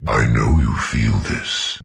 I know you feel this.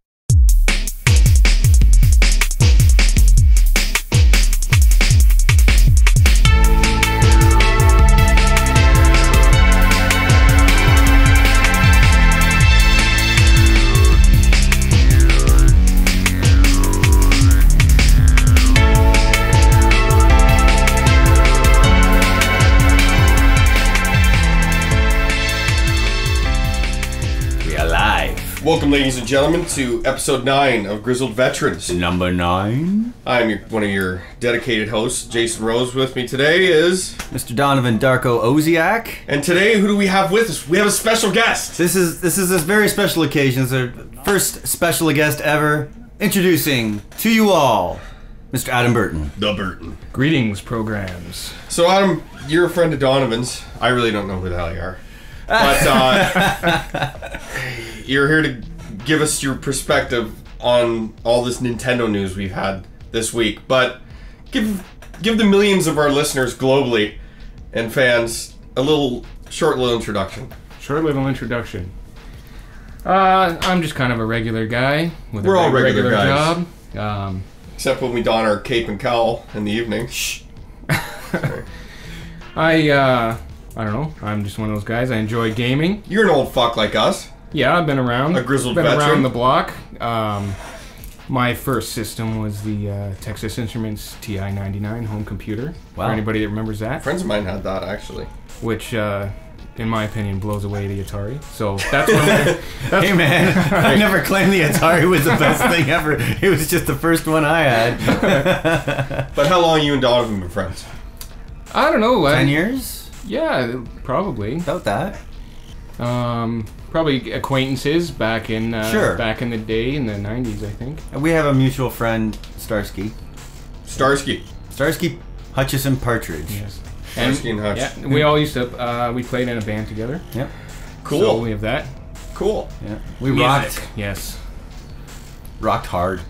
Welcome, ladies and gentlemen, to episode 9 of Grizzled Veterans. Number 9. I'm one of your dedicated hosts, Jason Rose. With me today is Mr. Donovan Darko Oziak. And today, who do we have with us? We have a special guest. This is a very special occasion. It's our first special guest ever. Introducing to you all, Mr. Adam Burton. The Burton. Greetings, programs. So, Adam, you're a friend of Donovan's. I really don't know who the hell you are. But you're here to give us your perspective on all this Nintendo news we've had this week. But give the millions of our listeners globally and fans a short little introduction. Short little introduction. I'm just kind of a regular guy with We're a all regular guys. job. Except when we don our cape and cowl in the evening. Shh. I don't know. I'm just one of those guys. I enjoy gaming. You're an old fuck like us. Yeah, I've been around. A grizzled been veteran. around the block. My first system was the Texas Instruments TI-99 home computer. Wow. For anybody that remembers that. Friends of mine had that, actually. Which, in my opinion, blows away the Atari. So that's what Hey man, I never claimed the Atari was the best thing ever. It was just the first one I had. But how long you and Donovan been friends? I don't know. 10 years? Yeah, probably. About that. Probably acquaintances back in back in the day in the 90s, I think. We have a mutual friend, Starsky Hutchison Partridge. Yes. Starsky and Hutch. Yeah, we all used to we played in a band together. Yep. Cool. So we have that. Cool. Yeah. We Music. Yes. rocked hard.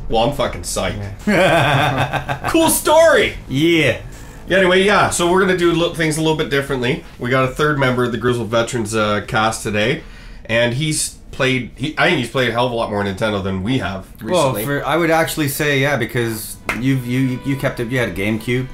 Well, I'm fucking psyched. Yeah. Cool story. Yeah. Anyway, yeah, so we're going to do things a little bit differently. We got a third member of the Grizzled Veterans cast today, and I think he's played a hell of a lot more Nintendo than we have recently. Well, I would actually say, yeah, because you kept it, you had a GameCube.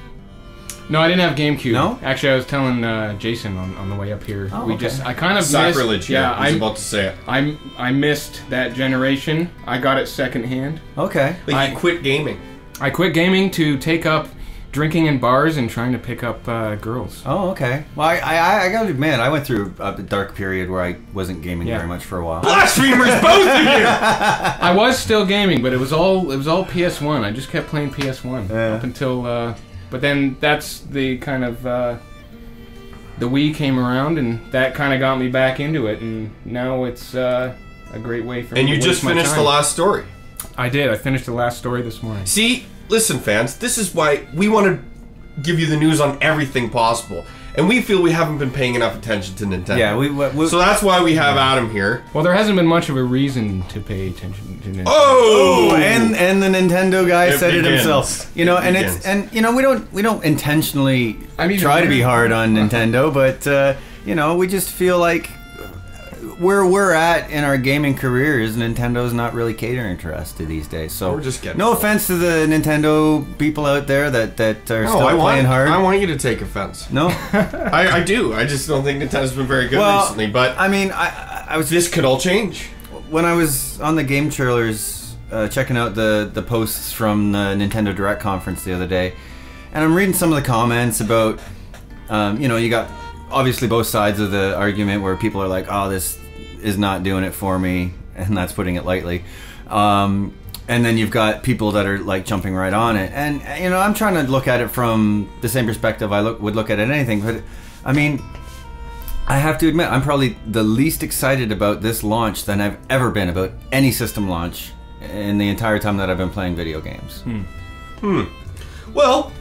No, I didn't have GameCube. No? Actually, I was telling Jason on the way up here. Oh, okay. I kind of Sacrilege missed, here. Yeah, I was about to say it. I missed that generation. I got it secondhand. Okay. Like, you quit gaming. I quit gaming to take up drinking in bars and trying to pick up girls. Oh, okay. Well, I got to admit, I went through a dark period where I wasn't gaming very much for a while. Blasphemers, both of you! I was still gaming, but it was all PS1. I just kept playing PS1 up until. But then that's the kind of the Wii came around, and that kind of got me back into it, and now it's a great way for me. And you to just waste my finished time. the last story. I did. I finished the last story this morning. See, listen, fans, this is why we want to give you the news on everything possible. And we feel we haven't been paying enough attention to Nintendo. Yeah, so that's why we have Adam here. Well, there hasn't been much of a reason to pay attention to Nintendo. Oh, and the Nintendo guy said it himself. You know, It we don't intentionally try to be hard on Nintendo, but we just feel like where we're at in our gaming careers, Nintendo's not really catering to us these days. So we're just getting no offense to the Nintendo people out there that are still playing hard. I want you to take offense. No, I do. I just don't think Nintendo's been very good recently. But I mean, I was this could all change. When I was on the game trailers checking out the posts from the Nintendo Direct conference the other day, and I'm reading some of the comments about you got obviously both sides of the argument where people are like, oh, this is not doing it for me, and that's putting it lightly. And then you've got people that are like jumping right on it, and I'm trying to look at it from the same perspective I would look at anything. But I mean, I have to admit, I'm probably the least excited about this launch than I've ever been about any system launch in the entire time that I've been playing video games. Well,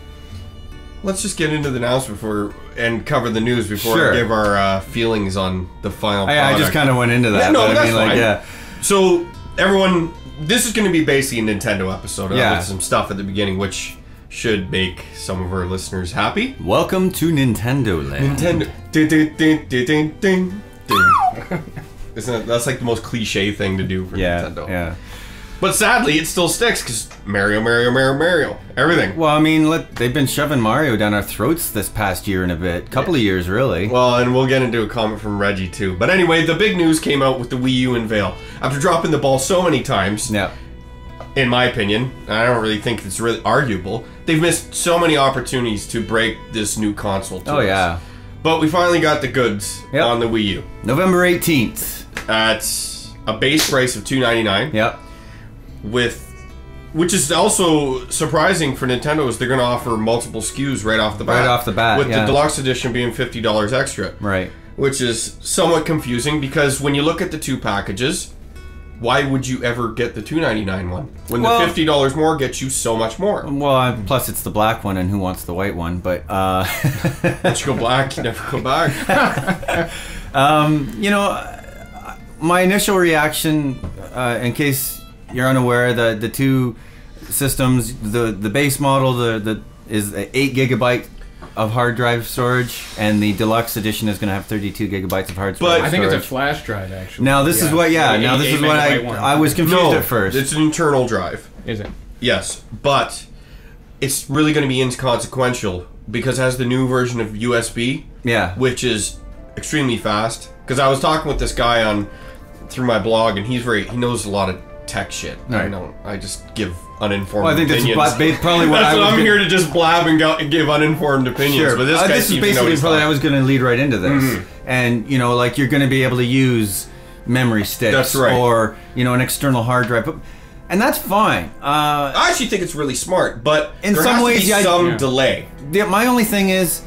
let's just get into the announcement and cover the news before I give our feelings on the final product. I just kind of went into that. No, but that's I mean, fine. yeah. So, everyone, this is going to be basically a Nintendo episode Yeah. with some stuff at the beginning, which should make some of our listeners happy. Welcome to Nintendo Land. Nintendo. Ding, ding, ding, ding, ding, ding. That's like the most cliche thing to do for Nintendo. Yeah. But sadly, it still sticks because Mario, everything. Well, I mean, they've been shoving Mario down our throats this past year and a bit, couple of years really. Well, and we'll get into a comment from Reggie too. But anyway, the big news came out with the Wii U unveil. After dropping the ball so many times, Yeah. in my opinion, and I don't really think it's really arguable, they've missed so many opportunities to break this new console to us. Yeah. But we finally got the goods Yep. on the Wii U. November 18th. At a base price of $299. Yep. Which is also surprising for Nintendo, is they're going to offer multiple SKUs right off the bat. Right off the bat, with yeah. the deluxe edition being $50 extra. Right. Which is somewhat confusing because when you look at the two packages, why would you ever get the $299 one when the $50 more gets you so much more? Well, plus it's the black one, and who wants the white one? But Once you go black, you never go back. you know, my initial reaction, in case you're unaware, the two systems, the base model is 8 gigabyte of hard drive storage, and the deluxe edition is going to have 32 gigabytes of hard storage. I think it's a flash drive, actually. Now this is what, now this is what I was confused at first. It's an internal drive. Is it? Yes, but it's really going to be inconsequential because it has the new version of USB. Yeah. Which is extremely fast. Because I was talking with this guy through my blog, and he knows a lot of tech shit. Right. I just give uninformed Well, I think opinions. that's probably what I'm here to just blab and give uninformed opinions. Sure. But this guy this is basically probably I was going to lead right into this. And, you know, like, you're going to be able to use memory sticks. That's right. Or, you know, an external hard drive. And that's fine. I actually think it's really smart, but in there some has ways, to be some delay. My only thing is,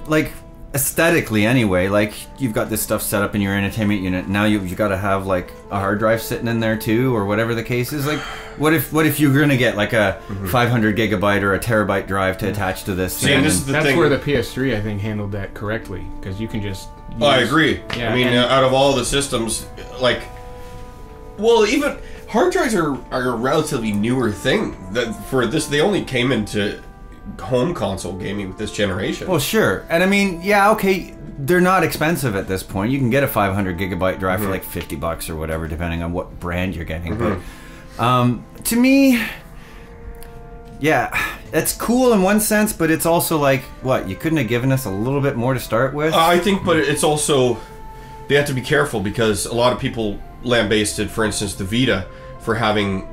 like, aesthetically anyway, like, you've got this stuff set up in your entertainment unit. Now you got to have, like, a hard drive sitting in there too, or whatever the case is. Like, what if you're gonna get like a 500 gigabyte or a terabyte drive to attach to this? See, and this is the That's thing. where the PS3 I think handled that correctly, because you can just. I agree. Yeah, I mean, out of all the systems, like, well, even hard drives are a relatively newer thing. That for this, they only came into home console gaming with this generation. Well, sure. And I mean, yeah, okay, they're not expensive at this point. You can get a 500 gigabyte drive for like $50 or whatever, depending on what brand you're getting. But to me, yeah, it's cool in one sense, but it's also like, what, you couldn't have given us a little bit more to start with? I think, but it's also, they have to be careful because a lot of people lambasted, for instance, the Vita for having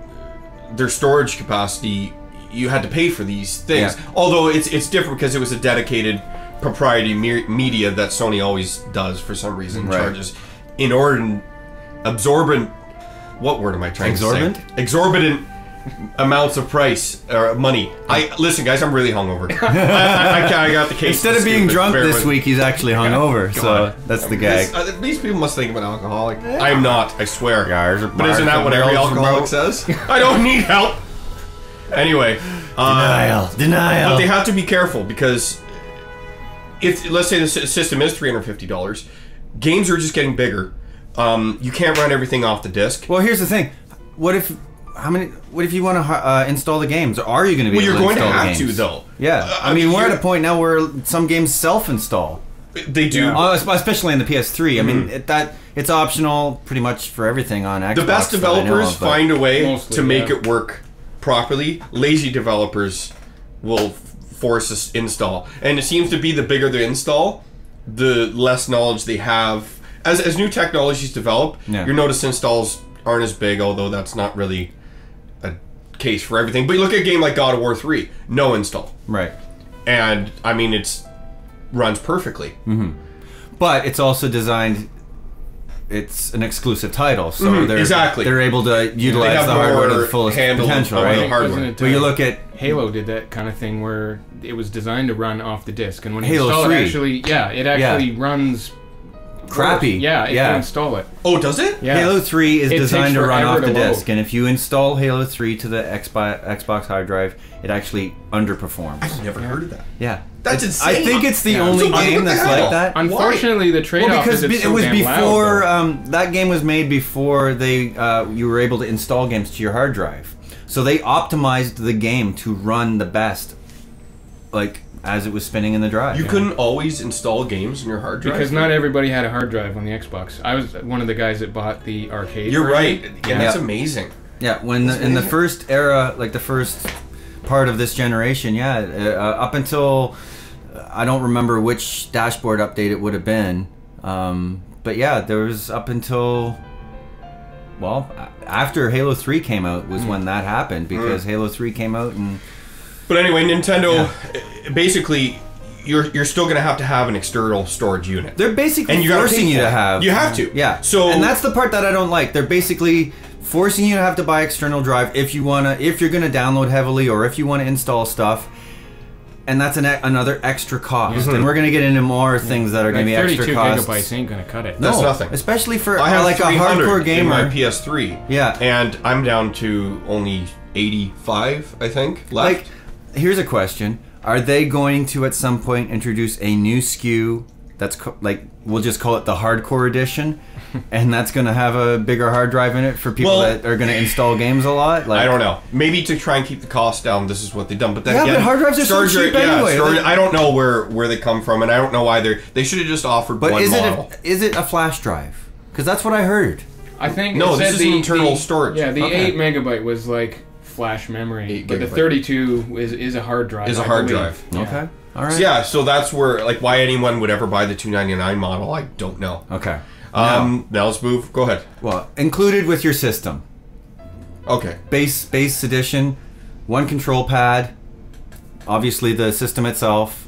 their storage capacity. You had to pay for these things. Yeah. Although it's different because it was a dedicated proprietary media that Sony always does for some reason. Right. Charges inordinate, absorbent. What word am I trying to say? Exorbitant amounts of price or money. Listen, guys, I'm really hungover. I got the case. Instead of being drunk this week, he's actually hungover. So that's the gag. These people must think I'm an alcoholic. I'm not. I swear. Guys, but isn't that what every alcoholic says? I don't need help. Anyway, denial. But they have to be careful because if, let's say, the system is $350, games are just getting bigger. You can't run everything off the disc. Well, here's the thing. What if you want to install the games? Or are you going to be able to install the games? Well, you're going to have to, though. Yeah. I mean, we're at a point now where some games self-install. They do. Especially in the PS3. I mean, it's optional pretty much for everything on Xbox. The best developers find a way to make it work properly. Lazy developers will force us install, and it seems to be the bigger the install, the less knowledge they have. As new technologies develop, your notice installs aren't as big, although that's not really a case for everything. But you look at a game like God of War 3, no install, right? And I mean, runs perfectly. But it's also designed. It's an exclusive title, so they're able to utilize the hardware to the fullest potential, right? But you look at Halo did that kind of thing where it was designed to run off the disc, and when you Halo install 3. it actually runs crappy. Yeah, it can install it. Oh, does it? Yeah. Halo 3 is designed to run off the disc, load. and if you install Halo 3 to the Xbox hard drive, it actually underperforms. I've never heard of that. Yeah. That's insane. I think it's the only game that's like that. Unfortunately, the trade-off is it's so it was damn before loud, that game was made before you were able to install games to your hard drive. So they optimized the game to run the best, like as it was spinning in the drive. You couldn't always install games in your hard drive? Because not everybody had a hard drive on the Xbox. I was one of the guys that bought the arcade. You're version. right. Yeah, that's amazing. Yeah, in the first era, like the first part of this generation, up until I don't remember which dashboard update it would have been, but yeah, there was up until after Halo 3 came out was when that happened, because Halo 3 came out and. But anyway, Nintendo basically. You're still going to have an external storage unit. They're basically and forcing you to have. You have to. Yeah. So and that's the part that I don't like. They're basically forcing you to have to buy external drive if you're gonna download heavily or if you want to install stuff, and that's another extra cost. And we're gonna get into more things that are gonna be extra costs. 32 gigabytes ain't gonna cut it. That's nothing. Especially for I have like a hardcore gamer. in my PS3. Yeah. And I'm down to only 85, I think, left. Like, here's a question. Are they going to at some point introduce a new SKU that's we'll just call it the hardcore edition, and that's going to have a bigger hard drive in it for people that are going to install games a lot? Like, I don't know. Maybe to try and keep the cost down, this is what they've done. But then but hard drives are so cheap anyway. I don't know where they come from, and I don't know why they should have just offered one model. Is it a flash drive? Because that's what I heard. I think no. This is internal storage. Yeah, the 8 megabyte was like flash memory, but the 32 is a hard drive. Is a hard drive. Yeah. Okay. All right. So, yeah, so that's where why anyone would ever buy the $299 model, I don't know. Okay. Now let's move. Go ahead. Well, included with your system. Okay. Base edition, one control pad, obviously the system itself,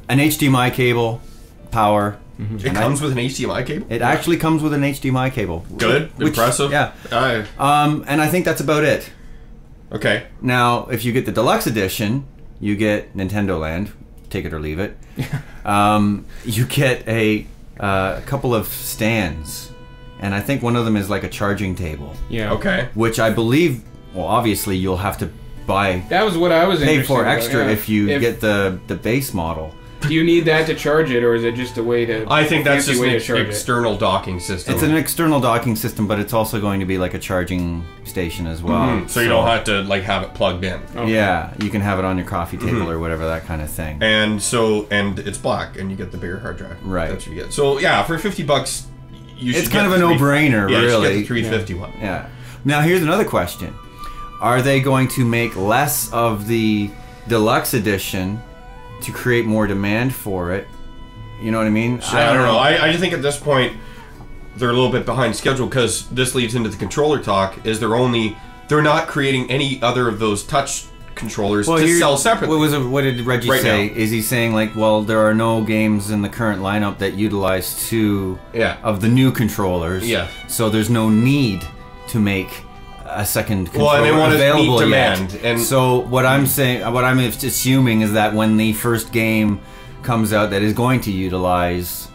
an HDMI cable, power. It comes with an HDMI cable? It actually comes with an HDMI cable. Good. Impressive. Yeah. And I think that's about it. Okay. Now, if you get the deluxe edition, you get Nintendo Land. Take it or leave it. You get a couple of stands. And I think one of them is like a charging table. Yeah. Okay. Which I believe, well, obviously you'll have to buy. That was what I was pay for about, extra if you get the base model. Do you need that to charge it, or is it just a way to? I think that's just an external docking system. It's an external docking system, but it's also going to be like a charging station as well. So you don't have to have it plugged in. Okay. Yeah, you can have it on your coffee table or whatever, that kind of thing. And it's black, and you get the bigger hard drive. Right. That's what you get. So yeah, for $50, you should. It's kind of a no-brainer, really. Yeah, you should get the 350 one. Yeah. Now here's another question: are they going to make less of the deluxe edition to create more demand for it? You know what I mean? I don't know. I just think at this point they're a little bit behind schedule, because this leads into the controller talk. Is they're not creating any other of those touch controllers to sell separately. What did Reggie say? Is he saying there are no games in the current lineup that utilize two of the new controllers? Yeah. So there's no need to make a second controller and they want available to meet demand. yet. And so what I'm assuming is that when the first game comes out that is going to utilize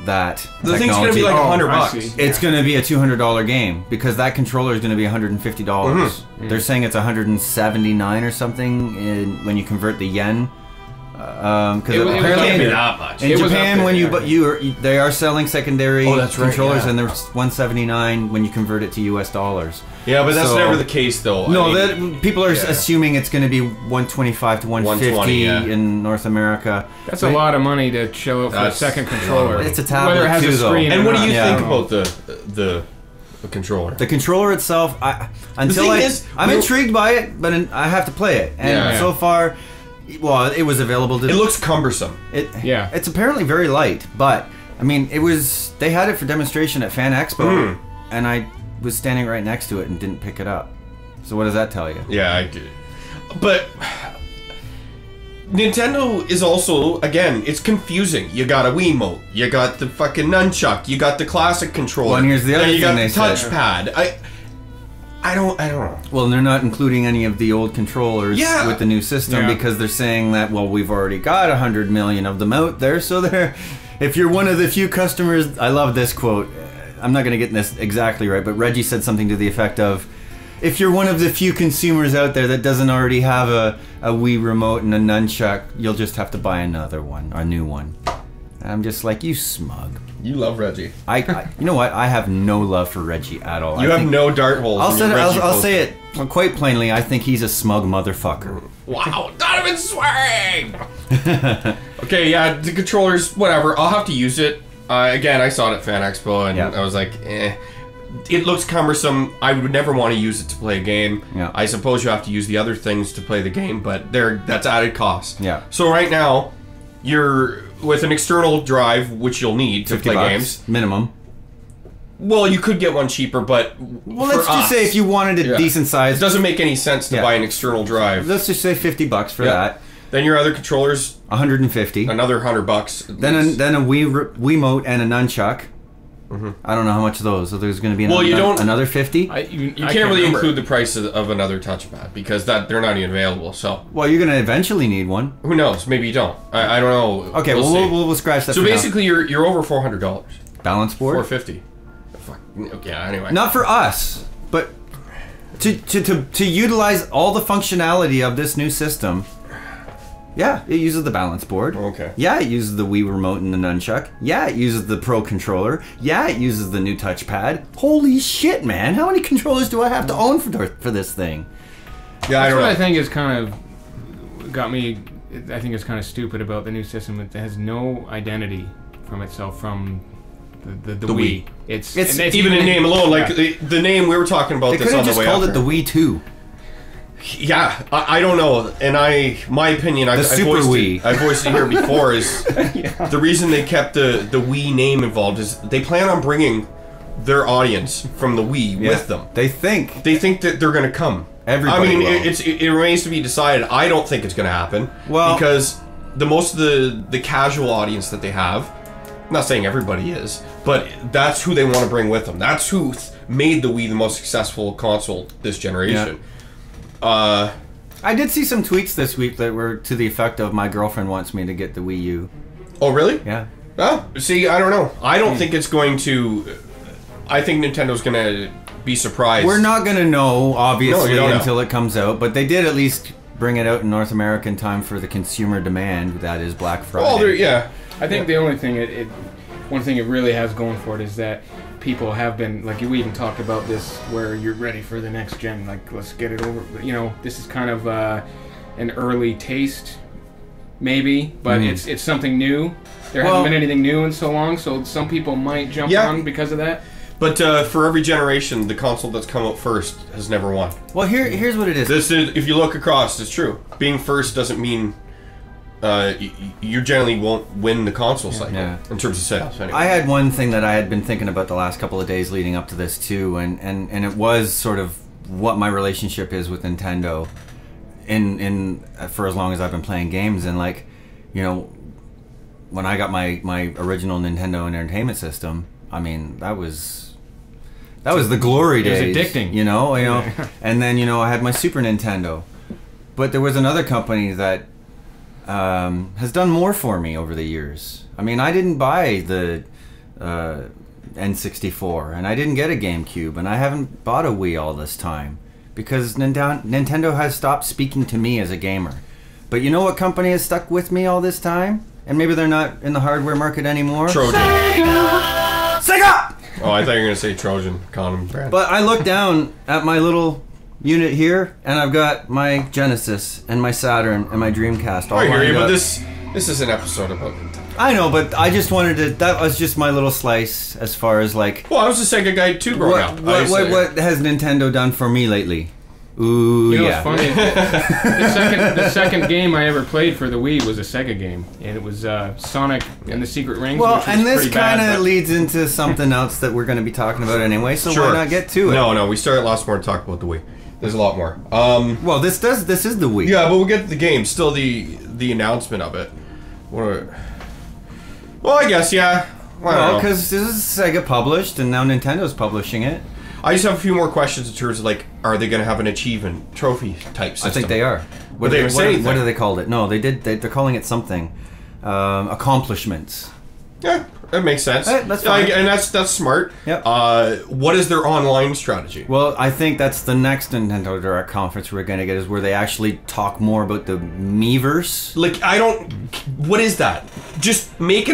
that the technology, thing's going to be like $100. It's going to be a $200 game, because that controller is going to be $150. They're saying it's $179 or something when you convert the yen. Because apparently not much. In Japan, they are selling secondary controllers, and they're $179 when you convert it to US dollars. Yeah, but that's never the case, though. No, people are assuming it's going to be $125 to $150 in North America. That's a lot of money to shell out for a second controller. It's a tablet whether it has too, a screen and what do you think Yeah. about the controller? The controller itself, I'm intrigued by it, but I have to play it. And so far, well, it was available to. It looks cumbersome. It's apparently very light, but I mean, they had it for demonstration at Fan Expo, and I was standing right next to it and didn't pick it up. So what does that tell you? Yeah, I did. But Nintendo is also, again, it's confusing. You got a Wiimote, you got the fucking nunchuck, you got the classic controller. Well, and here's the other thing you they got said. the touchpad. I don't know. Well, they're not including any of the old controllers with the new system because they're saying that, well, we've already got 100 million of them out there, so if you're one of the few customers, I love this quote. I'm not going to get this exactly right, but Reggie said something to the effect of, if you're one of the few consumers out there that doesn't already have a Wii remote and a nunchuck, you'll just have to buy another one, a new one. And I'm just like, you smug. You love Reggie. You know what? I have no love for Reggie at all. You have no dart holes. I'll say it quite plainly. I think he's a smug motherfucker. Wow, not cinnamon swing. Okay, yeah, the controllers, whatever. I'll have to use it. Again, I saw it at Fan Expo, and I was like, eh. It looks cumbersome. I would never want to use it to play a game. Yeah. I suppose you have to use the other things to play the game, but that's added cost. Yeah. So right now, you're with an external drive, which you'll need to play $50 games. minimum. Well, you could get one cheaper, but Well, let's just say if you wanted a decent size, it doesn't make any sense to buy an external drive. let's just say $50 for that. Then your other controllers, $150. another $100. Then a Wiimote and a nunchuck. I don't know how much of those. So there's going to be another 50. You can't really include the price of another touchpad because they're not even available. So Well, you're going to eventually need one. who knows? Maybe you don't. I don't know. Okay, we'll scratch that. So for basically, you're over $400. balance board. $450. Fuck. Yeah. Anyway. Not for us, but to utilize all the functionality of this new system. Yeah, it uses the balance board. Okay. Yeah, it uses the Wii remote and the nunchuck. Yeah, it uses the Pro controller. Yeah, it uses the new touchpad. Holy shit, man! How many controllers do I have to own for this thing? Yeah, I don't know. I think is kind of got me. I think it's kind of stupid about the new system. It has no identity from itself from the Wii. It's even in name alone, like the name we were talking about. They this could on have the way just called up it the here. Wii 2. Yeah, I don't know, and my opinion, I Super Wii. I voiced it here before, is the reason they kept the Wii name involved is they plan on bringing their audience from the Wii with them. They think that they're going to come. Everybody I mean, will. it remains to be decided. I don't think it's going to happen. Well, because most of the casual audience that they have, I'm not saying everybody is, but that's who they want to bring with them. That's who made the Wii the most successful console this generation. Yeah. I did see some tweets this week that were to the effect of my girlfriend wants me to get the Wii U. Oh, really? Yeah. Oh, see, I don't know. I don't think it's going to... I think Nintendo's going to be surprised. We're not going to know, obviously, No, you don't know. until it comes out, but they did at least bring it out in North America in time for the consumer demand, that is Black Friday. Oh, yeah. I think the only thing one thing it really has going for it is that people have been, like, we even talked about this where you're ready for the next gen, like, let's get it over. But, this is kind of an early taste, maybe, but it's something new. There hasn't been anything new in so long, so some people might jump on because of that. But for every generation, the console that's come out first has never won. Well, here's what it is. If you look across, it's true. Being first doesn't mean you generally won't win the console cycle in terms of sales. Anyway. I had one thing that I had been thinking about the last couple of days leading up to this too, and it was sort of what my relationship is with Nintendo in for as long as I've been playing games. And like, when I got my original Nintendo Entertainment System, I mean that was the glory days. It was addicting. And then I had my Super Nintendo, but there was another company that has done more for me over the years. I mean, I didn't buy the N64, and I didn't get a GameCube, and I haven't bought a Wii all this time because Nintendo has stopped speaking to me as a gamer. But you know what company has stuck with me all this time? And maybe they're not in the hardware market anymore? Trojan. Sega! Oh, I thought you were going to say Trojan condom brand. But I look down at my little unit here, and I've got my Genesis and my Saturn and my Dreamcast all I hear lined you, up. but this is an episode about Nintendo. I know, but I just wanted to... That was just my little slice as far as like... Well, I was a Sega guy too growing up. What has Nintendo done for me lately? Ooh, It's funny. the second game I ever played for the Wii was a Sega game, and it was Sonic and the Secret Rings. Well, which was and this pretty bad, kind of but- leads into something else that we're going to be talking about anyway, so why not get to it? No, we started lots more to talk about the Wii. There's a lot more. Well, this is the Wii. Yeah, but we'll get to the game. Still, the announcement of it. Well, I guess, yeah. Well, because this is Sega published, and now Nintendo's publishing it. I just have a few more questions in terms of, like, are they going to have an achievement trophy type system? I think they are. But they haven't said anything. What do they call it? No, they did. They're calling it something. Accomplishments. Yeah, that makes sense. That's fine. And that's smart. Yep. What is their online strategy? Well, I think that's the next Nintendo Direct conference we're going to get, is where they actually talk more about the Miiverse. Like, what is that? Just make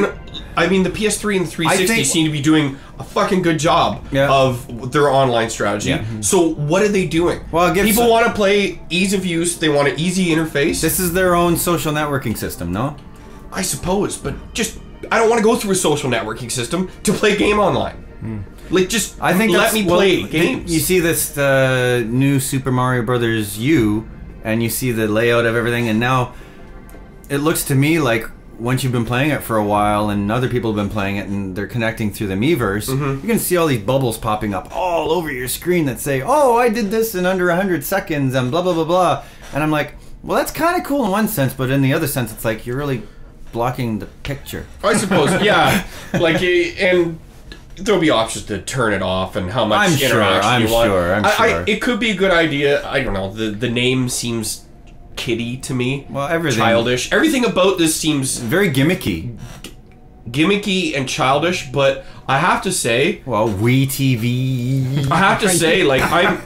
I mean, the PS3 and the 360 think- seem to be doing a fucking good job Yeah. of their online strategy. Yeah. So what are they doing? Well, people want to play ease of use. They want an easy interface. This is their own social networking system, no? I suppose, but just I don't want to go through a social networking system to play a game online. Like, just I think let me play well, games. You see this new Super Mario Brothers U, and you see the layout of everything, and now it looks to me like once you've been playing it for a while, and other people have been playing it, and they're connecting through the Miiverse, you can see all these bubbles popping up all over your screen that say, "Oh, I did this in under 100 seconds," and blah blah blah blah. And I'm like, well, that's kind of cool in one sense, but in the other sense, it's like you're really blocking the picture. I suppose, yeah. Like, and there'll be options to turn it off and how much interaction you want. I'm sure. It could be a good idea. I don't know. The name seems kiddie to me. Well, everything. Childish. Everything about this seems Very gimmicky. gimmicky and childish, but I have to say, Well, Wii TV. I have to say, like,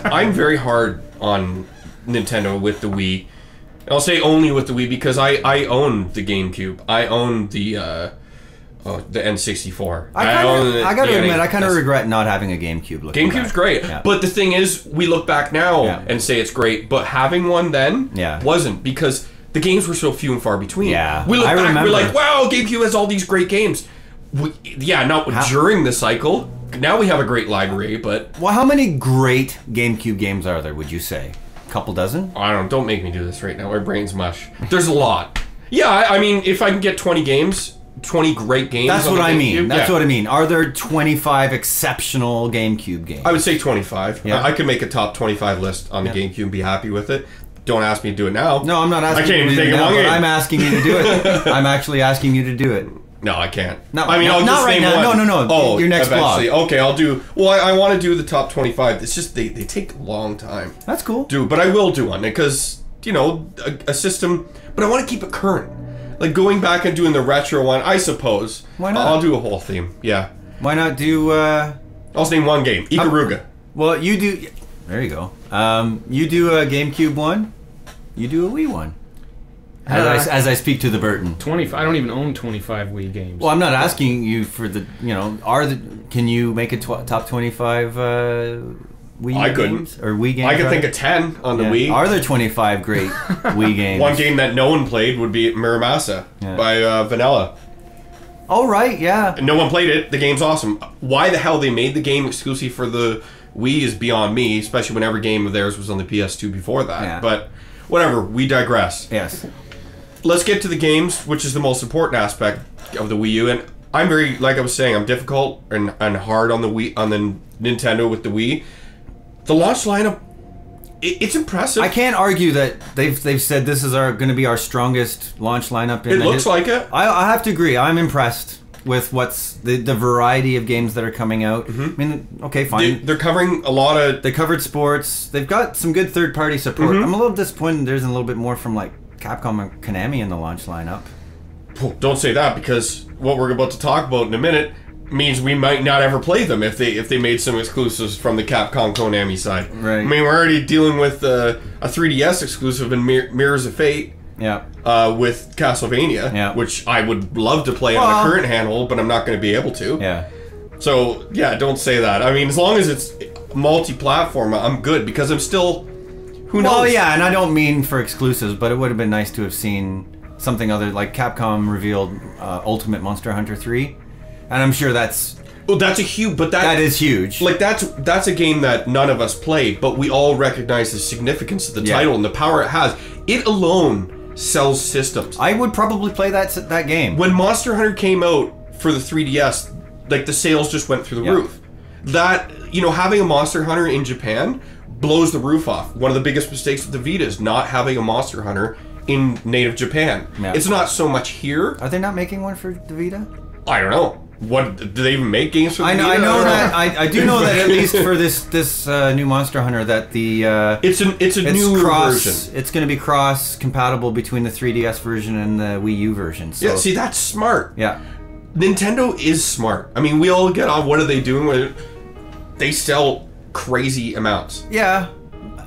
I'm very hard on Nintendo with the Wii. I'll say only with the Wii because I own the GameCube. I own the N64. I got to admit, I kind of regret not having a GameCube. GameCube's great, Yeah. but the thing is, we look back now Yeah. and say it's great, but having one then Yeah. wasn't because the games were so few and far between. Yeah. We look I back, remember. we're like, wow, GameCube has all these great games. During the cycle. Now we have a great library, but Well, how many great GameCube games are there, would you say? A couple dozen? I don't make me do this right now. My brain's mush. There's a lot. Yeah, I mean, if I can get 20 games, 20 great games. That's on what the I mean. GameCube, That's yeah. what I mean. Are there 25 exceptional GameCube games? I would say 25. Yeah. I could make a top 25 list on the Yeah. GameCube and be happy with it. Don't ask me to do it now. No, I'm not asking I can't you to even do think it of now, one but game. I'm asking you to do it. I'm actually asking you to do it. No, I can't. No, I mean, no, I'll not just right name now. one. No. Oh, Your next eventually. blog. Okay, I'll do. Well, I want to do the top 25. It's just they take a long time. That's cool. But I will do one because a system. But I want to keep it current. Like going back and doing the retro one, I suppose. Why not? I'll do a whole theme. Yeah. Why not do... I'll just name one game. Ikaruga. Well, you do... There you go. You do a GameCube one. You do a Wii one. As I speak to the Burton. 25. I don't even own 25 Wii games. Well, I'm not asking you for the... Can you make a top 25 Wii I couldn't. games? Or Wii games? I could rather? think of 10 on the Yeah. Wii. Are there 25 great Wii games? One game that no one played would be Muramasa Yeah. by Vanilla. Oh, right, yeah. No one played it. The game's awesome. Why the hell they made the game exclusive for the Wii is beyond me, especially when every game of theirs was on the PS2 before that. Yeah. But whatever, we digress. Yes. Let's get to the games, which is the most important aspect of the Wii U. And I'm very, like I was saying, I'm difficult and hard on the Wii, on the Nintendo with the Wii. The launch lineup, it's impressive. I can't argue that they've said this is going to be our strongest launch lineup. It looks like it. I have to agree. I'm impressed with what's the variety of games that are coming out. I mean, okay, fine. They're covering a lot of... They covered sports. They've got some good third-party support. I'm a little disappointed there isn't a little bit more from like Capcom and Konami in the launch lineup. Don't say that, because what we're about to talk about in a minute means we might not ever play them if they made some exclusives from the Capcom Konami side. Right. I mean, we're already dealing with a 3DS exclusive in Mirrors of Fate. Yeah. With Castlevania, Yeah. which I would love to play on the current handle, but I'm not going to be able to. Yeah. So, yeah, don't say that. I mean, as long as it's multi-platform, I'm good, because I'm still... Who knows? Well, yeah, and I don't mean for exclusives, but it would have been nice to have seen something other, like Capcom revealed Ultimate Monster Hunter 3, and I'm sure that's... Well, that's a huge... But that is huge. Like, that's a game that none of us played, but we all recognize the significance of the title and the power it has. It alone sells systems. I would probably play that game. When Monster Hunter came out for the 3DS, like, the sales just went through the roof. That, having a Monster Hunter in Japan blows the roof off. One of the biggest mistakes with the Vita is not having a Monster Hunter in native Japan. Yeah. It's not so much here. Are they not making one for the Vita? I don't know. What, do they even make games for the Vita? I know that. I do know that at least for this new Monster Hunter that the it's a new version. It's going to be cross compatible between the 3DS version and the Wii U version. So, Yeah, see, that's smart. Yeah. Nintendo is smart. I mean, we all get on what are they doing with it. They sell crazy amounts. Yeah.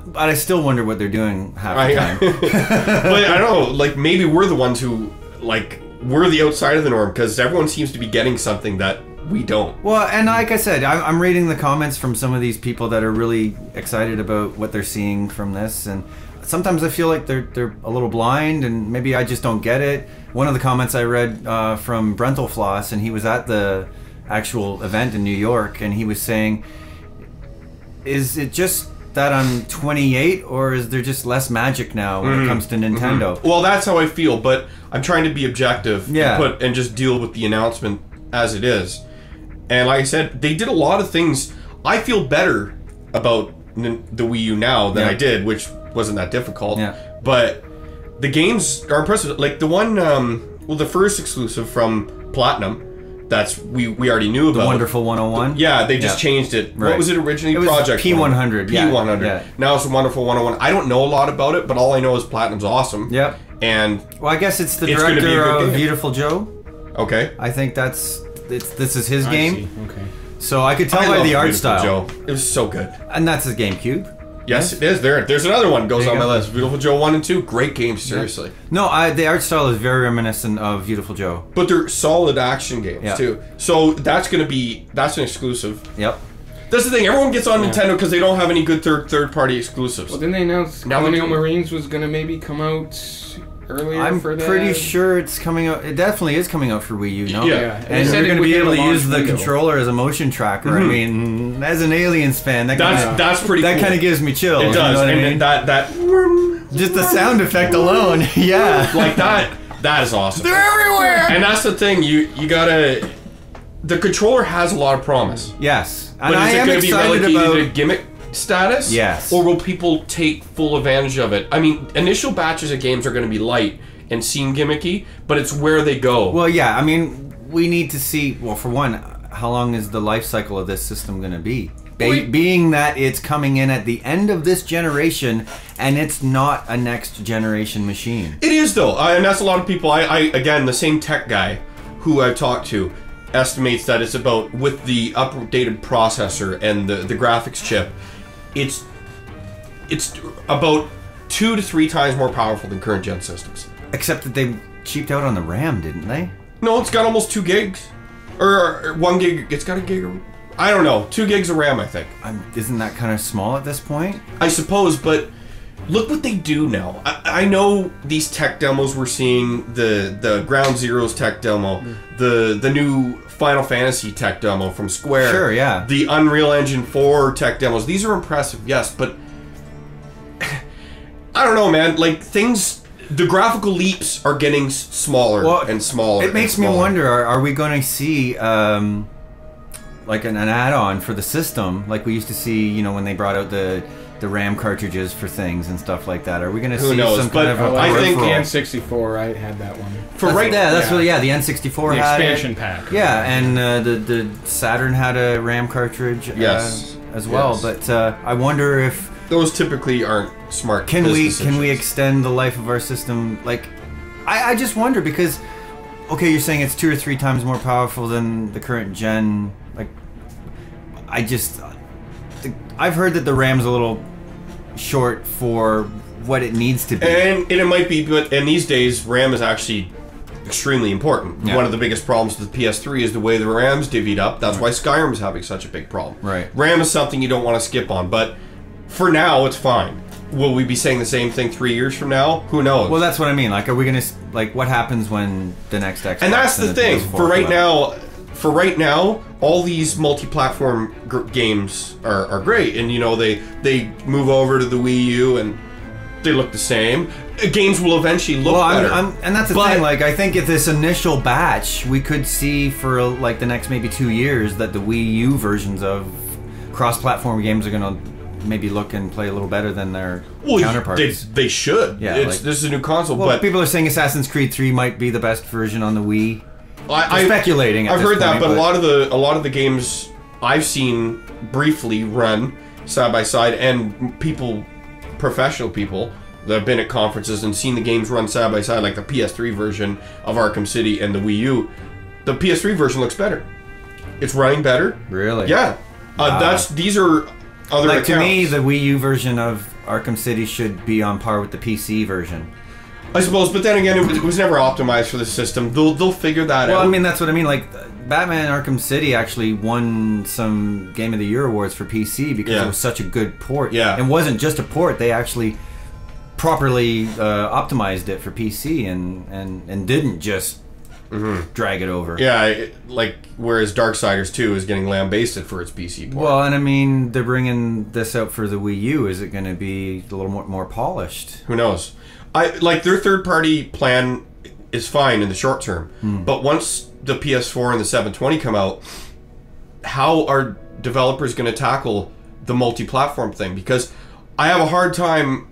But I still wonder what they're doing half the time. But I don't know, like, maybe we're the ones who, like, we're the outside of the norm because everyone seems to be getting something that we don't. Well, and like I said, I'm reading the comments from some of these people that are really excited about what they're seeing from this, and sometimes I feel like they're a little blind, and maybe I just don't get it. One of the comments I read from Brentalfloss, and he was at the actual event in New York, and he was saying, is it just that I'm 28, or is there just less magic now when it comes to Nintendo? Well, that's how I feel, but I'm trying to be objective and just deal with the announcement as it is. And like I said, they did a lot of things. I feel better about the Wii U now than I did, which wasn't that difficult. Yeah. But the games are impressive. Like the one, the first exclusive from Platinum, that's we already knew about. The Wonderful 101? Yeah, they just changed it. Right. What was it originally? It was Project P100. P100. Yeah. Now it's Wonderful 101. I don't know a lot about it, but all I know is Platinum's awesome. Yep. And well, I guess it's the It's gonna be a director good of game. Beautiful Joe. okay. I think this is his I game. see. Okay. So I could tell I by love the art Beautiful style. Joe. It was so good. And that's his GameCube. Yes, it is. There's another one goes There on you my go. list. Beautiful Joe 1 and 2, great games, seriously. No, the art style is very reminiscent of Beautiful Joe. But they're solid action games Yeah. too. So that's an exclusive. Yep. That's the thing. Everyone gets on Nintendo because they don't have any good third party exclusives. Well, didn't they announce Now Colonial they do. Marines was going to maybe come out earlier I'm for that? pretty sure it's coming out. It definitely is coming out for Wii U, no? Yeah. They And said you're it going to be within able to launch use the window. controller as a motion tracker. I mean, as an Aliens fan, that's that pretty. that cool. kind of gives me chills. It You does, know what I and mean? that Just the sound effect alone, yeah. like that. That is awesome. They're everywhere. And that's the thing. You gotta. The controller has a lot of promise. Yes, and But I is it am going to be excited relegated to about. gimmick status? Yes. Or will people take full advantage of it? I mean, initial batches of games are going to be light and seem gimmicky, but it's where they go. Well, yeah. I mean, we need to see. Well, for one, how long is the life cycle of this system going to be? Being that it's coming in at the end of this generation, and it's not a next generation machine. It is though, and that's a lot of people. I again, the same tech guy who I've talked to estimates that it's about, with the updated processor and the graphics chip, it's about 2 to 3 times more powerful than current gen systems. Except that they cheaped out on the RAM, didn't they? No, it's got almost 2 gigs, or 1 gig. It's got a gig. I don't know, 2 gigs of RAM, I think. Isn't that kind of small at this point? I suppose, but look what they do now. I know these tech demos we're seeing, the Ground Zeroes tech demo, the new Final Fantasy tech demo from Square. Sure, yeah. The Unreal Engine 4 tech demos. These are impressive, yes, but I don't know, man. Like, the graphical leaps are getting smaller and smaller. It makes me wonder, are we going to see like an add-on for the system, like we used to see, you know, when they brought out the RAM cartridges for things and stuff like that? Are we going to see knows? some But kind of a I think peripheral? The N64, I had that one. That's yeah. what, yeah, the N64 The had expansion it. pack. Yeah, and the Saturn had a RAM cartridge Yes. as well. Yes. But I wonder if those typically aren't smart. can business we decisions. extend the life of our system? Like, I just wonder, because okay, you're saying it's 2 or 3 times more powerful than the current gen. Like, I've heard that the RAM's a little short for what it needs to be. And it might be, but in these days, RAM is actually extremely important. Yeah. One of the biggest problems with the PS3 is the way the RAM's divvied up. That's why Skyrim's having such a big problem. Right. RAM is something you don't want to skip on, but for now, it's fine. Will we be saying the same thing 3 years from now? Who knows? Well, that's what I mean. Like, are we gonna what happens when the next Xbox? And that's the thing. PS4 For right come out? now, all these multi-platform games are great, and you know they move over to the Wii U and they look the same. Games will eventually look better. And that's the thing. Like, I think if this initial batch, we could see for like the next maybe 2 years that the Wii U versions of cross-platform games are gonna maybe look and play a little better than their counterparts. They should. Yeah, this is a new console, Well, but people are saying Assassin's Creed 3 might be the best version on the Wii. I'm speculating. I've heard that, but a lot of the games I've seen briefly run side by side, and professional people that have been at conferences and seen the games run side by side, like the PS3 version of Arkham City and the Wii U. The PS3 version looks better. It's running better. Really? Yeah. These are other like accounts. to me, the Wii U version of Arkham City should be on par with the PC version. I suppose, but then again, it was never optimized for the system. They'll figure that out. Well, I mean, that's what I mean. Like, Batman Arkham City actually won some Game of the Year awards for PC because it was such a good port. Yeah. It wasn't just a port. They actually properly optimized it for PC and didn't just drag it over. Yeah, whereas Darksiders 2 is getting lambasted for its PC port. Well, and I mean, they're bringing this out for the Wii U. Is it going to be a little more polished? Who knows? Their third-party plan is fine in the short term, but once the PS4 and the 720 come out, how are developers going to tackle the multi-platform thing? Because I have a hard time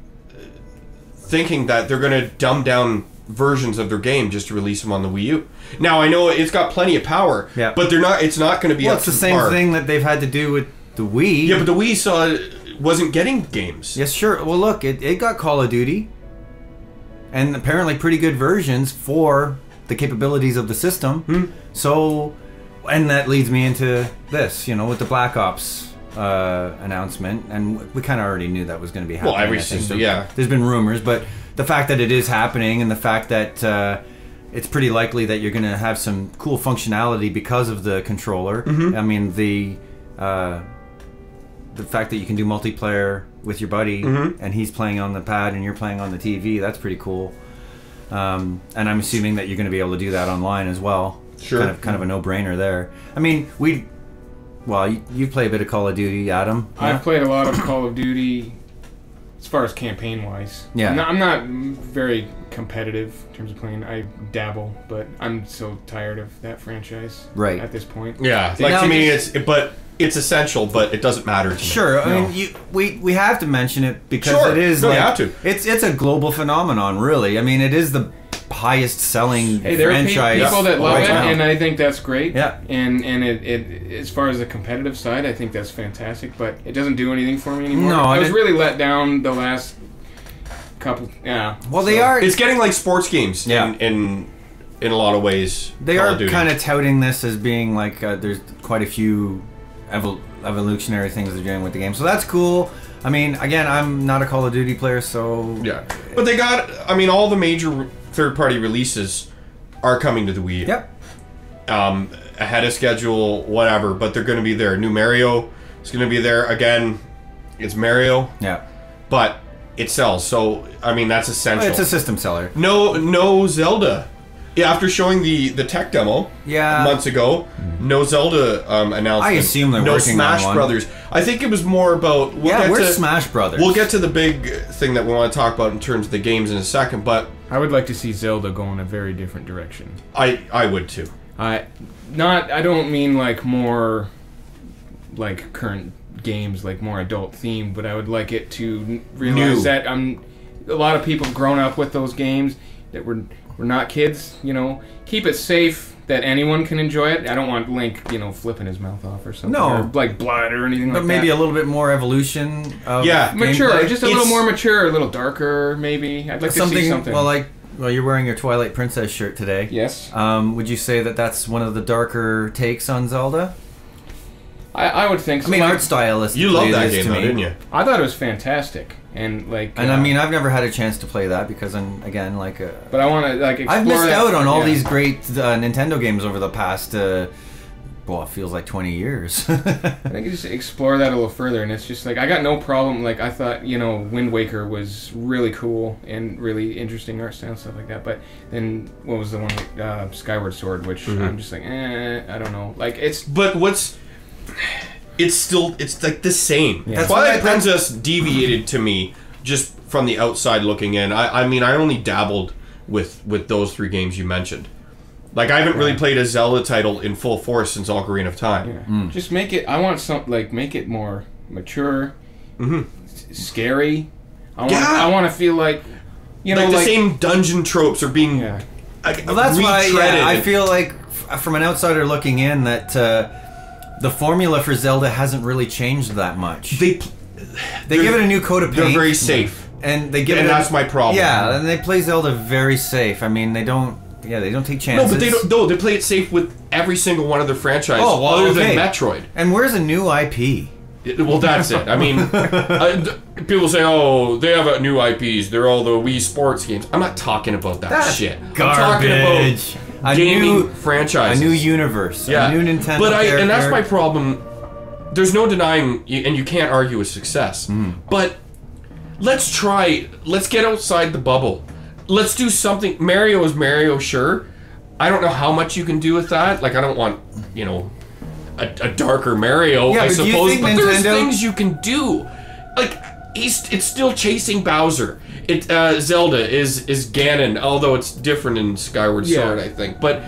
thinking that they're going to dumb down versions of their game just to release them on the Wii U. Now, I know it's got plenty of power, but they're not. It's not going to be. Well, it's the same thing that they've had to do with the Wii. Yeah, but the Wii wasn't getting games. Yes, sure. Well, look, it got Call of Duty, and apparently pretty good versions for the capabilities of the system. So, and that leads me into this, with the Black Ops announcement, and we kind of already knew that was going to be happening. Well, there's been rumors, but the fact that it is happening, and the fact that it's pretty likely that you're going to have some cool functionality because of the controller. I mean, the fact that you can do multiplayer with your buddy, and he's playing on the pad and you're playing on the TV, that's pretty cool. And I'm assuming that you're going to be able to do that online as well. Sure. Kind of a no-brainer there. I mean, you play a bit of Call of Duty, Adam. I've played a lot of Call of Duty as far as campaign-wise. Yeah. I'm not very competitive in terms of playing. I dabble, but I'm so tired of that franchise at this point. Yeah. To me, it's essential, but it doesn't matter to me. Sure. I mean, we have to mention it because it is you have to. It's a global phenomenon, really. I mean, it is the highest selling franchise. There are people that love it, now. and I think that's great. Yeah. And it as far as the competitive side, I think that's fantastic, but it doesn't do anything for me anymore. No, I was really let down the last couple. Yeah. Well, they are. It's getting like sports games. In a lot of ways. They are kind of touting this as being like there's quite a few evolutionary things they're doing with the game, so that's cool. I mean, again, I'm not a Call of Duty player, so yeah. But they got. I mean, all the major third-party releases are coming to the Wii. Yep. Ahead of schedule, whatever, but they're going to be there. New Mario is going to be there again. It's Mario. Yeah. But it sells, so I mean that's essential. It's a system seller. No Zelda. Yeah, after showing the tech demo months ago, no Zelda announcement. I assume they're working Smash on one. Brothers. I think it was more about. Where's Smash Brothers? We'll get to the big thing that we want to talk about in terms of the games in a second, but I would like to see Zelda go in a very different direction. I would too. I don't mean like more like current games, like more adult themed, but I would like it to realize that a lot of people have grown up with those games that we're not kids, keep it safe that anyone can enjoy it. I don't want Link, flipping his mouth off or something. No. Or like blood or anything like that. But maybe a little bit more evolution of mature, gameplay. just a little more mature, a little darker maybe. I'd like to see something. Well, you're wearing your Twilight Princess shirt today. Yes. Would you say that that's one of the darker takes on Zelda? I would think so. I mean, art stylistically, you love that game, though, didn't you? I thought it was fantastic, and I mean, I've never had a chance to play that because I'm again But I want to explore. I've missed out on all these great Nintendo games over the past. It feels like 20 years. I think you just explore that a little further, and it's just like I got no problem. Like I thought, Wind Waker was really cool and really interesting art style and stuff like that. But then what was the one with Skyward Sword, which I'm just like, I don't know. Like it's. But it's like the same. Yeah. Twilight Princess deviated to me just from the outside looking in. I mean, I only dabbled with those three games you mentioned. Like I haven't really played a Zelda title in full force since Ocarina of Time. Yeah. Just make it. I want make it more mature, scary. I want to feel like the same dungeon tropes are being. Well, that's why I feel like from an outsider looking in that. The formula for Zelda hasn't really changed that much. They give it a new coat of paint. They're very safe, and they give and that's my problem. Yeah, and they play Zelda very safe. I mean, they don't take chances. No, but they don't. No, they play it safe with every single one of their franchises, other than Metroid. And where's a new IP? Well, that's it. I mean, people say, "Oh, they have new IPs. They're all the Wii Sports games." I'm not talking about that shit. Garbage. I'm talking about gaming franchises, a new universe, a new Nintendo. But and that's my problem. There's no denying, and you can't argue with success. But let's get outside the bubble. Let's do something. Mario is Mario, sure. I don't know how much you can do with that. Like, I don't want, a darker Mario, I suppose. But there's things you can do. Like, it's still chasing Bowser. Zelda is Ganon, although it's different in Skyward Sword, I think. But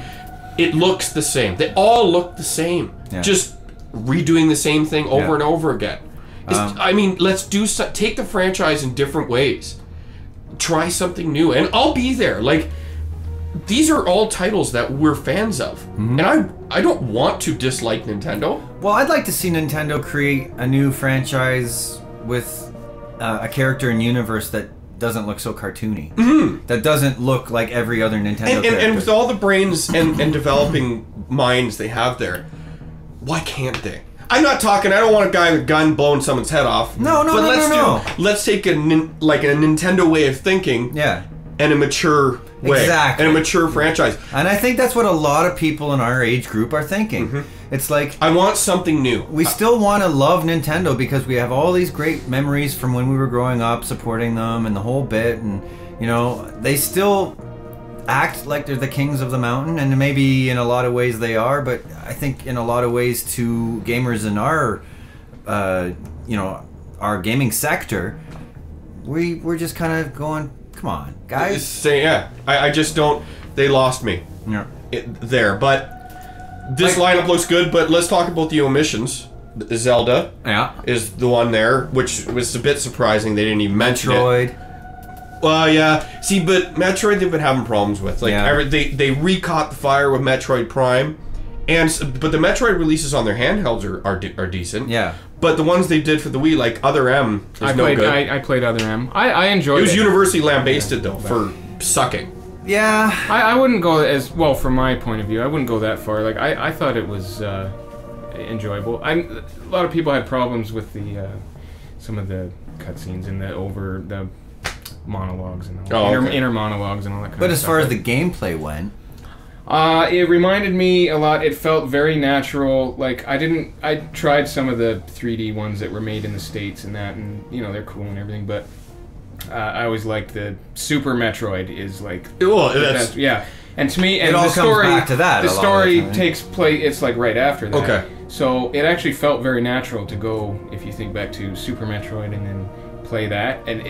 it looks the same. They all look the same. Yeah. Just redoing the same thing over and over again. I mean, let's take the franchise in different ways. Try something new, and I'll be there. Like, these are all titles that we're fans of, and I don't want to dislike Nintendo. Well, I'd like to see Nintendo create a new franchise with a character and universe that doesn't look so cartoony. That doesn't look like every other Nintendo character. And with all the brains and developing minds they have there, why can't they? I'm not talking. I don't want a guy with a gun blowing someone's head off. No. Let's take a Nintendo way of thinking. Yeah. And a mature way. Exactly. And a mature franchise. And I think that's what a lot of people in our age group are thinking. It's like, I want something new. We still want to love Nintendo because we have all these great memories from when we were growing up, supporting them and the whole bit. And they still act like they're the kings of the mountain, and maybe in a lot of ways they are, but I think in a lot of ways to gamers in our our gaming sector, we're just kind of going, come on, guys. I just don't. They lost me there, but this lineup looks good. But let's talk about the omissions. Zelda is the one there, which was a bit surprising. They didn't even mention it. Well, yeah. See, but Metroid they've been having problems with. Like they recaught the fire with Metroid Prime, but the Metroid releases on their handhelds are decent. Yeah. But the ones they did for the Wii, like Other M, is no good. I played Other M. I enjoyed it. It was universally lambasted though for sucking. Yeah. I wouldn't go as well from my point of view. I wouldn't go that far. Like I thought it was enjoyable. A lot of people had problems with the some of the cutscenes and the monologues and all inner monologues and all that kind of stuff. But as far as the gameplay went, it reminded me a lot. It felt very natural. Like I tried some of the 3D ones that were made in the States and that, and they're cool and everything. But I always liked the Super Metroid is like the best. Yeah. And to me, and all the story comes back to that. The story takes place. It's like right after that. Okay. So it actually felt very natural to go, if you think back to Super Metroid and then play that, and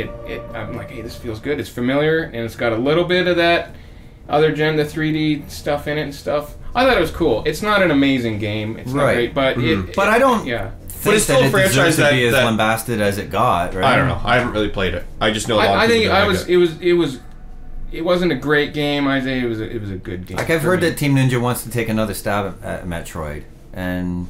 I'm like, hey, this feels good. It's familiar, and it's got a little bit of that other gen, the 3D stuff in it and stuff. I thought it was cool. It's not an amazing game. It's not great, but but I don't. Yeah. But it's still a franchise that be as lambasted as it got. Right? I don't know. I haven't really played it. I just know a lot of people it wasn't a great game. I say it was a good game. Like I've heard that Team Ninja wants to take another stab at Metroid, and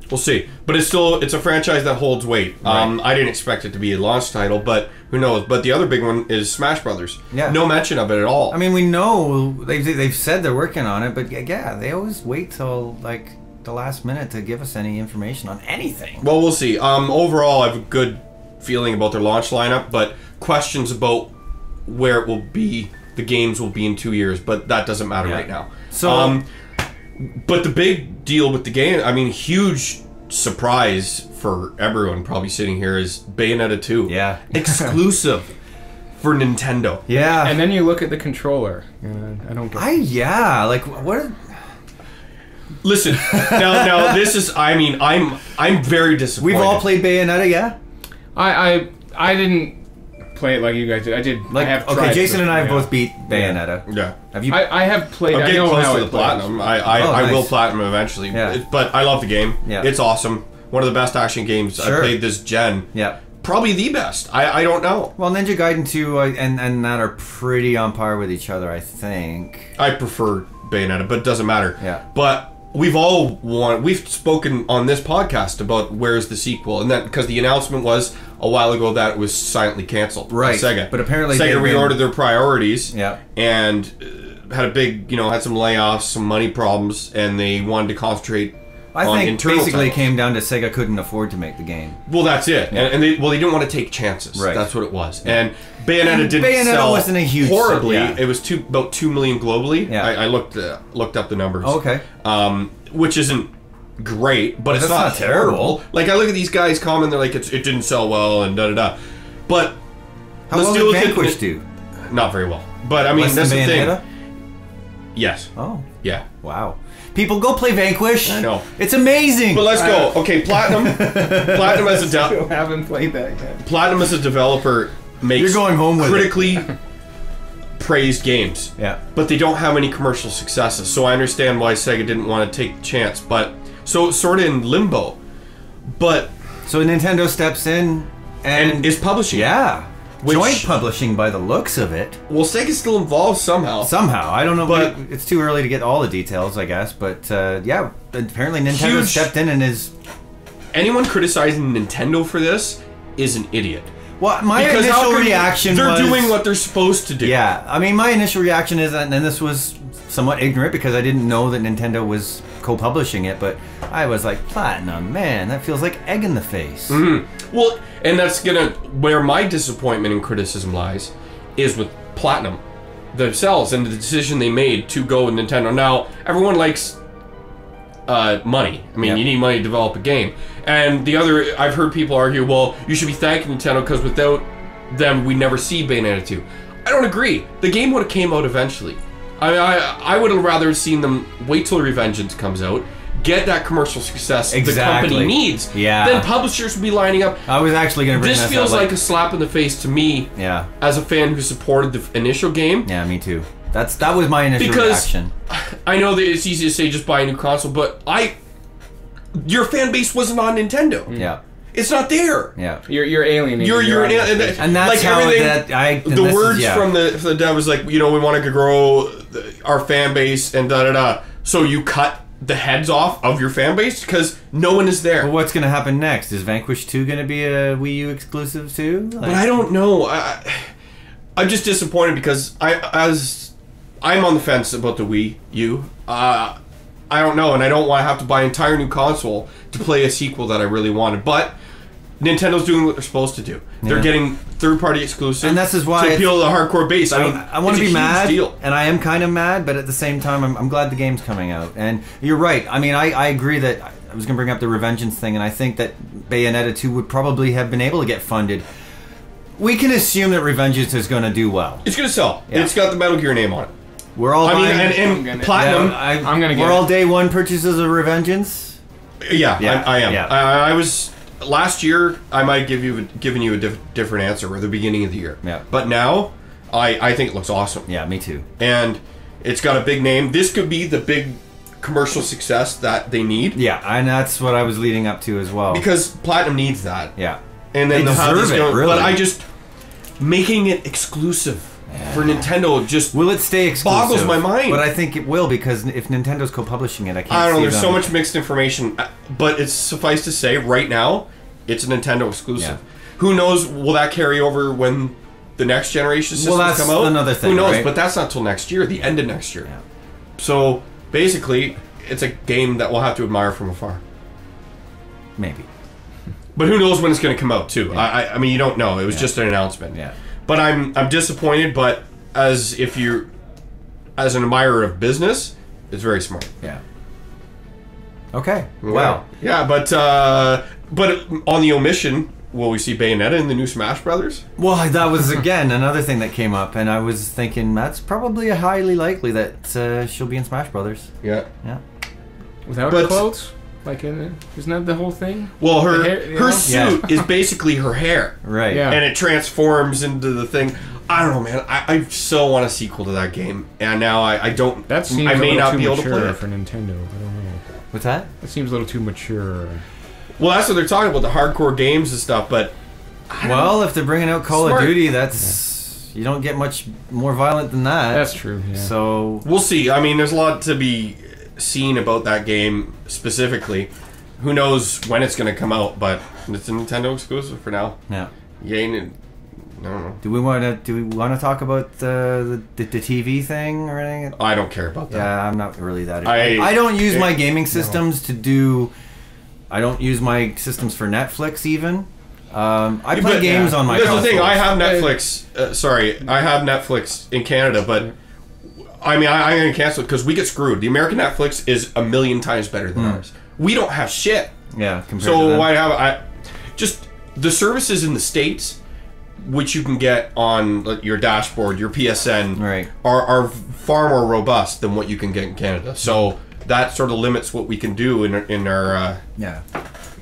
we'll see. But it's a franchise that holds weight. Right. I didn't expect it to be a launch title, but who knows? But the other big one is Smash Brothers. Yeah. No mention of it at all. I mean, we know they've said they're working on it, but yeah, they always wait till like the last minute to give us any information on anything. Well, we'll see. Overall, I have a good feeling about their launch lineup, but questions about where it will be, the games will be in 2 years, but that doesn't matter right now. So, but the big deal with the game, I mean, huge surprise for everyone probably sitting here is Bayonetta 2. Yeah. Exclusive for Nintendo. Yeah. And then you look at the controller. I don't get like what? Listen, now this is. I mean, I'm very disappointed. We've all played Bayonetta, yeah. I didn't play it like you guys did. I did. Like, I have okay, tried Jason and I have both beat Bayonetta. Yeah. Have you? I have played. I'm I getting know close how to the it platinum. plays. I will platinum eventually. Yeah. But I love the game. Yeah. It's awesome. One of the best action games I played this gen. Yeah. Probably the best. I don't know. Well, Ninja Gaiden 2 and that are pretty on par with each other, I think. I prefer Bayonetta, but it doesn't matter. Yeah. But we've spoken on this podcast about where's the sequel, and that because the announcement was a while ago that it was silently canceled. Right. By Sega. But apparently Sega reordered their priorities. Yeah. And had a big, had some layoffs, some money problems, and they wanted to concentrate I on think internal basically it titles. came down to Sega couldn't afford to make the game. Well, that's it, and they didn't want to take chances. Right. That's what it was. And Bayonetta didn't Bayonetta sell wasn't a huge horribly. yeah. It was about 2 million globally. Yeah. I looked up the numbers. Okay. Which isn't great, but it's that's not not terrible. terrible. Like I look at these guys comment, they're like, it didn't sell well and da da da. But How let's well deal did with Vanquish it. do? Not very well. But I mean, Less that's the than thing. Bayonetta? Yes. Oh, Yeah. wow. People, go play Vanquish. I know. It's amazing. But let's go. Okay, Platinum. Platinum as a Still haven't played that yet. Platinum as a developer makes You're going home with it. critically praised games. Yeah. But they don't have any commercial successes. So I understand why Sega didn't want to take the chance. But so it's sort of in limbo. But So Nintendo steps in and is publishing. yeah. Which- Joint publishing by the looks of it. Well, Sega's still involved somehow. Somehow. I don't know, But- but it's too early to get all the details, I guess. But yeah, apparently Nintendo Huge- stepped in and is... Anyone criticizing Nintendo for this is an idiot. Well, my Because how initial can reaction they're was... doing what they're supposed to do. Yeah, I mean, my initial reaction is, and this was somewhat ignorant because I didn't know that Nintendo was co-publishing it, but I was like, Platinum, man, that feels like egg in the face. Well, and that's where my disappointment and criticism lies is with Platinum themselves and the decision they made to go with Nintendo. Now, everyone likes money. I mean, Yep. you need money to develop a game. And I've heard people argue, well, you should be thanking Nintendo because without them, we never see Bayonetta 2. I don't agree. The game would have came out eventually. I would have rather seen them wait till Revengeance comes out, get that commercial success the Exactly. company needs. Yeah. Then publishers would be lining up. I was actually going to bring This this feels up, like a slap in the face to me Yeah, as a fan who supported the initial game. yeah, me too. That was my initial Because reaction. I know that it's easy to say just buy a new console, but your fan base wasn't on Nintendo. Yeah, It's not there. yeah. You're alienating. You're your and audience. And that's like how everything, and the this is- words yeah. from the dev was like, we want to grow our fan base and da da da. So you cut the heads off of your fan base because no one is there. Well, what's going to happen next? Is Vanquish 2 going to be a Wii U exclusive too? Like, But I don't know. I'm just disappointed because I'm on the fence about the Wii U. I don't know, and I don't want to have to buy an entire new console to play a sequel that I really wanted. But Nintendo's doing what they're supposed to do. They're Yeah. getting third-party exclusive, And this is why to appeal to the hardcore base. I mean, I want to it's be a huge mad, deal. and I am kind of mad, but at the same time, I'm glad the game's coming out. And you're right. I mean, I agree that I was going to bring up the Revengeance thing, and I think that Bayonetta 2 would probably have been able to get funded. We can assume that Revengeance is going to do well. It's gonna sell. Yeah. It's got the Metal Gear name on it. We're all I mean, buying. and gonna- Platinum. Yeah, I'm gonna get We're it. all day one purchases of Revengeance. Yeah, Yeah, I am. yeah. I was last year. I might given you a different answer at the beginning of the year. Yeah. But now, I think it looks awesome. Yeah, me too. And it's got a big name. This could be the big commercial success that they need Yeah, and that's what I was leading up to as well. because Platinum needs that. yeah, And then They they'll have deserve this it, going. really. But I just making it exclusive for Nintendo just. will it stay exclusive? Boggles my mind. But I think it will because if Nintendo's co-publishing it, I can't. I don't know. see There's so them- much mixed information, but it's suffice to say, right now, it's a Nintendo exclusive. Yeah. Who knows? Will that carry over when the next generation systems Well, that's come out? another thing, Who knows? right? But that's not till next year, the end of next year. Yeah. So basically, it's a game that we'll have to admire from afar. Maybe. But who knows when it's going to come out too? I mean, you don't know. It was just an announcement. Yeah. But I'm disappointed. But as an admirer of business, it's very smart. Yeah. Okay. Wow. Yeah, but on the omission, will we see Bayonetta in the new Smash Brothers? Well, that was again another thing that came up, and I was thinking that's probably highly likely that she'll be in Smash Brothers. Yeah. Yeah. Without But- her clothes? Like, isn't that the whole thing? Well, her The hair, you her know? suit is basically her hair, Right. Yeah. and it transforms into the thing. I don't know, man. I so want a sequel to that game, and now I don't. That seems I a may little not too be able to play mature it. for Nintendo. I don't know. What's that? That seems a little too mature. Well, that's what they're talking about, the hardcore games and stuff. But Well, if they're bringing out Call Smart. of Duty, that's you don't get much more violent than that. That's true. Yeah. So we'll see. I mean, there's a lot to be seen about that game specifically. Who knows when it's going to come out? But it's a Nintendo exclusive for now. yeah. You ain't No. Do we want to talk about the TV thing or anything? I don't care about that. Yeah, I'm not really that. I don't use my gaming systems to do. I don't use my systems for Netflix even. I play games on my. That's console. the thing. I have Netflix. I have Netflix in Canada, but I mean, I'm going to cancel it because we get screwed. The American Netflix is a million times better than ours. We don't have shit. Yeah. Compared to So them. why have I? Just the services in the States, which you can get on your dashboard, your PSN, Right. are far more robust than what you can get in Canada. So that sort of limits what we can do in our Yeah.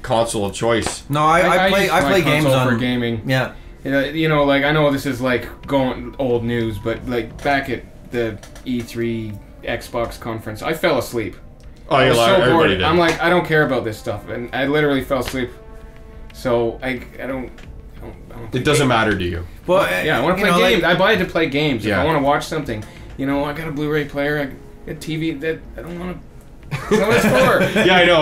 console of choice. No, I use play my games console on for gaming. Yeah. You know, like I know this is like going old news, but like back at the E3 Xbox conference, I fell asleep. Oh, I you're was like, so everybody bored. did. I'm like, I don't care about this stuff, and I literally fell asleep. So I don't It doesn't matter to you. Well, Yeah, I want to play games. I buy it to play games. Yeah. If I want to watch something, you know, I got a Blu-ray player, I got a TV that I don't want to. That's what it's for. Yeah, I know.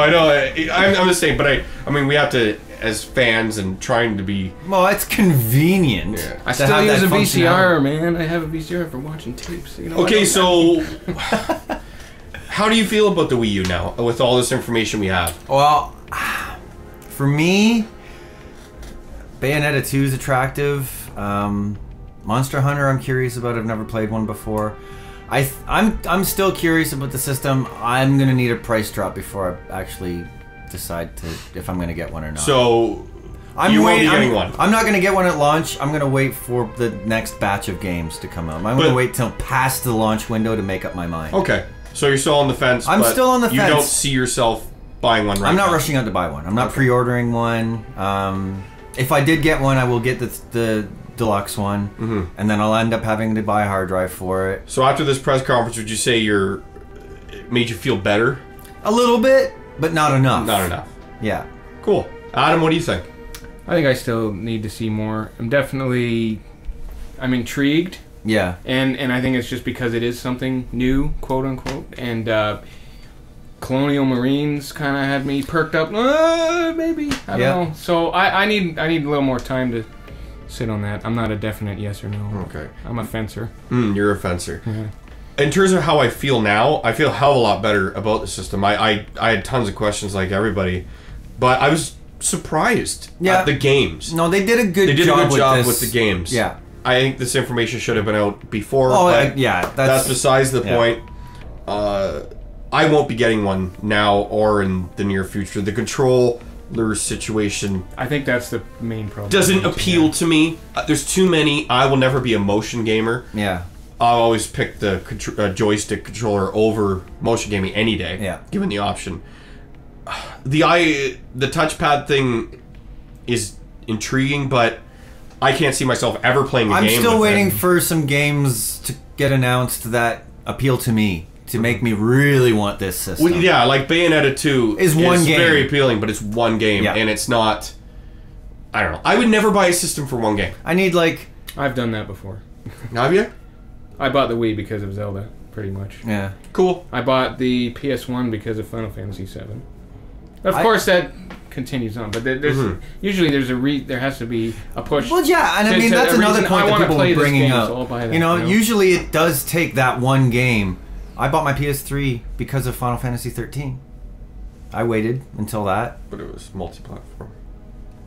I'm the same, but I mean, we have to, as fans and trying to be. Well, it's convenient. Yeah. I to still have use that a VCR, functionality. man. I have a VCR for watching tapes. You know, Okay, so how do you feel about the Wii U now with all this information we have? Well, for me, Bayonetta 2 is attractive. Monster Hunter, I'm curious about. I've never played one before. I'm still curious about the system. I'm gonna need a price drop before I actually decide if I'm gonna get one or not. So you won't be getting one. I'm not gonna get one at launch. I'm gonna wait for the next batch of games to come out. I'm gonna wait till past the launch window to make up my mind. Okay, so you're still on the fence. I'm but still on the You fence. don't see yourself buying one right I'm not now. rushing out to buy one. I'm not pre-ordering one. If I did get one, I will get the deluxe one, and then I'll end up having to buy a hard drive for it. So after this press conference, would you say it made you feel better? A little bit, but not enough. Not enough. Yeah. Cool. Adam, what do you think? I think I still need to see more. I'm intrigued, Yeah. and I think it's just because it is something new, quote unquote, and Colonial Marines kind of had me perked up. Maybe I don't know. So I need a little more time to sit on that. I'm not a definite yes or no. Okay. I'm a fencer. You're a fencer. Yeah. In terms of how I feel now, I feel a hell of a lot better about the system. I had tons of questions like everybody, but I was surprised at the games. No, they did a good job with the games. Yeah. I think this information should have been out before. Oh, but yeah. that's besides the point. I won't be getting one now or in the near future. The controller situation I think that's the main problem. doesn't appeal to me. There's too many. I will never be a motion gamer. Yeah. I'll always pick the joystick controller over motion gaming any day. Yeah. Given the option. The touchpad thing is intriguing, but I can't see myself ever playing a game. I'm still with waiting it. for some games to get announced that appeal to me, to make me really want this system. Well, yeah, like Bayonetta 2 is one game. Very appealing, but it's one game, Yeah. and it's not. I don't know. I would never buy a system for one game. I need I've done that before. Have you? I bought the Wii because of Zelda, pretty much. Yeah. Cool. I bought the PS1 because of Final Fantasy VII. Of course, that continues on, but there's usually there has to be a push. Well, yeah, and I to- mean to that's a another reason, point I that wanna people play are this bringing game, up. so I'll buy that, you know, you know? usually it does take that one game. I bought my PS3 because of Final Fantasy 13. I waited until that, But it was multi-platform.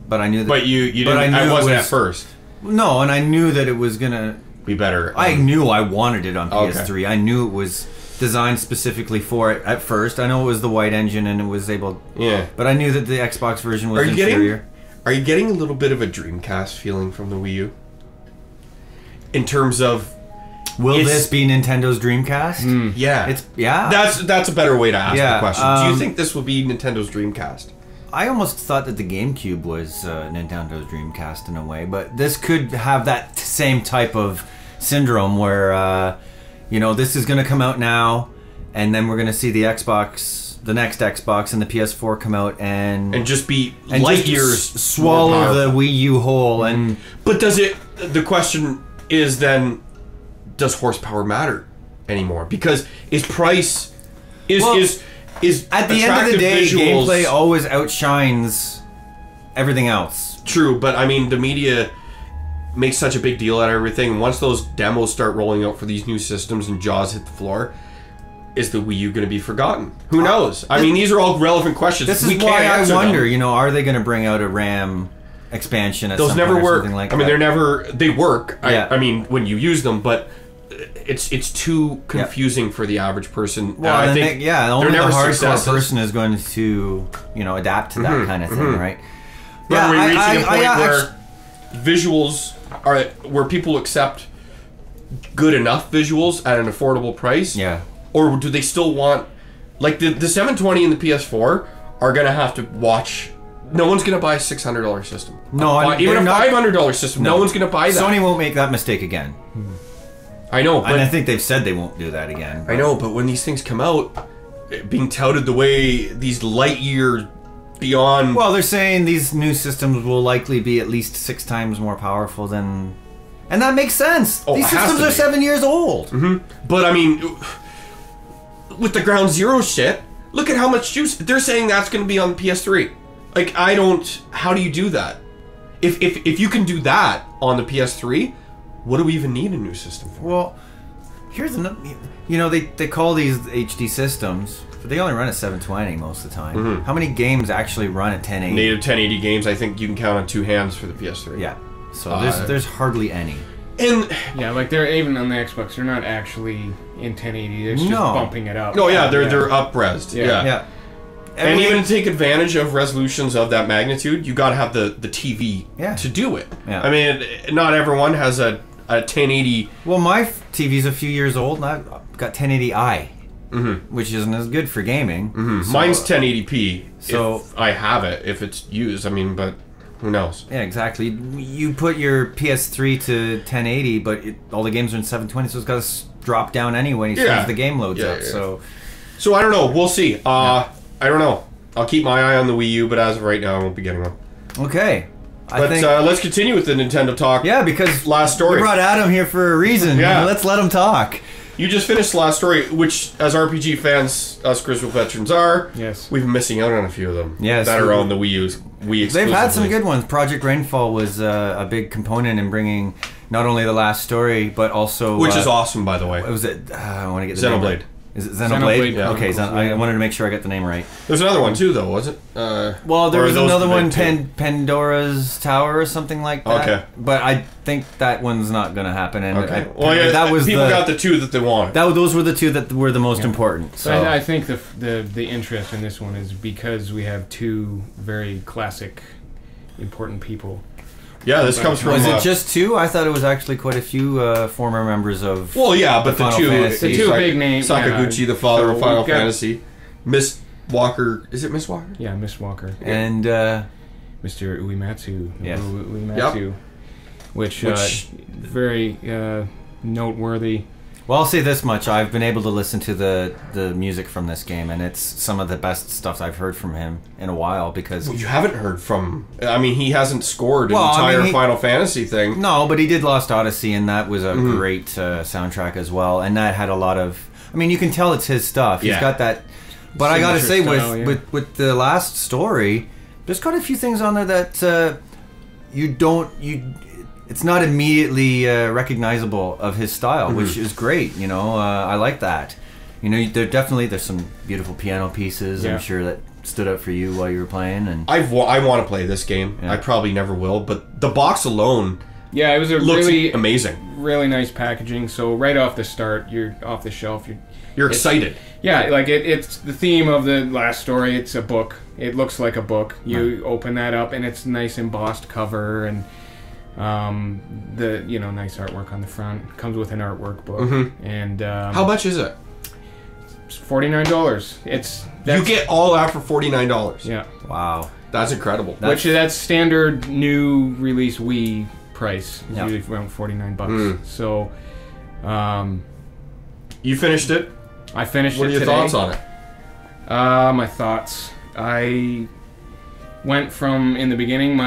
but I knew that. But you didn't. I knew I it wasn't was- at first. No, and I knew that it was gonna. Be better. I knew I wanted it on Okay. PS3. I knew it was designed specifically for it at first. I know it was the white engine and it was able. Yeah. But I knew that the Xbox version was Are you inferior. Are you getting a little bit of a Dreamcast feeling from the Wii U? In terms of, Will It's- this be Nintendo's Dreamcast? yeah, It's yeah. that's a better way to ask Yeah, the question. Do you think this will be Nintendo's Dreamcast? I almost thought that the GameCube was Nintendo's Dreamcast in a way, but this could have that same type of syndrome where, this is going to come out now, and then we're going to see the Xbox, the next Xbox, and the PS4 come out, and And just light just years swallow the Wii U whole, and But does it? The question is then, does horsepower matter anymore? Because is price is Well, is at the end of the attractive day, visuals- gameplay always outshines everything else. True, but I mean the media. make such a big deal out of everything. Once those demos start rolling out for these new systems and jaws hit the floor, is the Wii U going to be forgotten? Who knows? I mean, these are all relevant questions. This is why I wonder, you know, are they going to bring out a RAM expansion at those some never point or work. something like I mean, that? they work. Yeah. I mean, when you use them, but it's too confusing for the average person. Well, I think only the never hardcore successes. person is going to, you know, adapt to that kind of thing, right? But are we reaching a point where actually, visuals are where people accept good enough visuals at an affordable price? Yeah. Or do they still want, like the 720 and the PS4 are gonna have to watch. No one's gonna buy a $600 system. No, even a $500 system. No one's gonna buy that. Sony won't make that mistake again. I know, but and I think they've said they won't do that again. I know, but when these things come out, being touted the way these light years beyond. Well, they're saying these new systems will likely be at least 6 times more powerful than, and that makes sense. Oh, these it has systems to are be. 7 years old. But I mean, with the Ground Zero shit, look at how much juice they're saying that's going to be on the PS3. Like, I don't. How do you do that? If you can do that on the PS3, what do we even need a new system for? Well, here's another. You know, they call these HD systems, but they only run at 720 most of the time. How many games actually run at 1080? Native 1080 games, I think you can count on 2 hands for the PS3. Yeah. So there's hardly any. And yeah, like they're even on the Xbox, they're not actually in 1080. It's just bumping it up. oh yeah, they're up-resed. Yeah. Yeah. And even to take advantage of resolutions of that magnitude, you got to have the TV to do it. Yeah. I mean, not everyone has a 1080. Well, my TV's a few years old, and I've got 1080i, which isn't as good for gaming. So, Mine's 1080p. So if I have it, if it's used. I mean, but who knows? Yeah, exactly. You put your PS3 to 1080, but all the games are in 720, so it's got to drop down anyway as soon as the game loads up. Yeah. So I don't know. We'll see. I don't know. I'll keep my eye on the Wii U, but as of right now, I won't be getting one. Okay. But let's continue with the Nintendo talk. Yeah, because last story. We brought Adam here for a reason. Yeah. Let's let him talk. You just finished the last story, which, as RPG fans, us Grizzled Veterans are, we've been missing out on a few of them. Yes. That are on the Wii U's. Wii exclusively. They've had some good ones. Project Rainfall was a big component in bringing not only the last story, but also... Which is awesome, by the way. What was it? I want to get the Xenoblade. name right. Is it Xenoblade? Yeah. Okay, I wanted to make sure I got the name right. There's another one too, though, was it? Well, there was another one, Pandora's Tower or something like that. Okay. But I think that one's not going to happen. And that was people got the two that they wanted. Those were the two that were the most important. So I think the interest in this one is because we have two very classic, important people. Yeah, this comes from... Was it just two? I thought it was actually quite a few former members of... Well, yeah, but the two big names. Sakaguchi, the father of Final Fantasy. Miss Walker... Is it Miss Walker? Yeah, Miss Walker. And... Mr. Uematsu. Yes. Uematsu. Which very noteworthy. Well, I'll say this much. I've been able to listen to the music from this game, and it's some of the best stuff I've heard from him in a while, because... Well, you haven't heard from... I mean, he hasn't scored an entire Final Fantasy thing. No, but he did Lost Odyssey, and that was a great soundtrack as well, and that had a lot of... I mean, you can tell it's his stuff. He's got that... But I gotta say, with the last story, there's got a few things on there that it's not immediately recognizable of his style, which is great. You know, I like that. You know, there's some beautiful piano pieces. I'm sure that stood out for you while you were playing. And I want to play this game. I probably never will, but the box alone, it was looks amazing. Really nice packaging. So right off the start, you're off the shelf. You're excited. Yeah, like it's the theme of the last story. It's a book. It looks like a book. You open that up, and it's nice embossed cover and. The nice artwork on the front. Comes with an artwork book. And how much is it? It's $49. You get all that for $49. Yeah. Wow, that's incredible. That's standard new release Wii price. It's usually around $49. So, you finished it. I finished it. What are your thoughts on it? My thoughts. I went from in the beginning.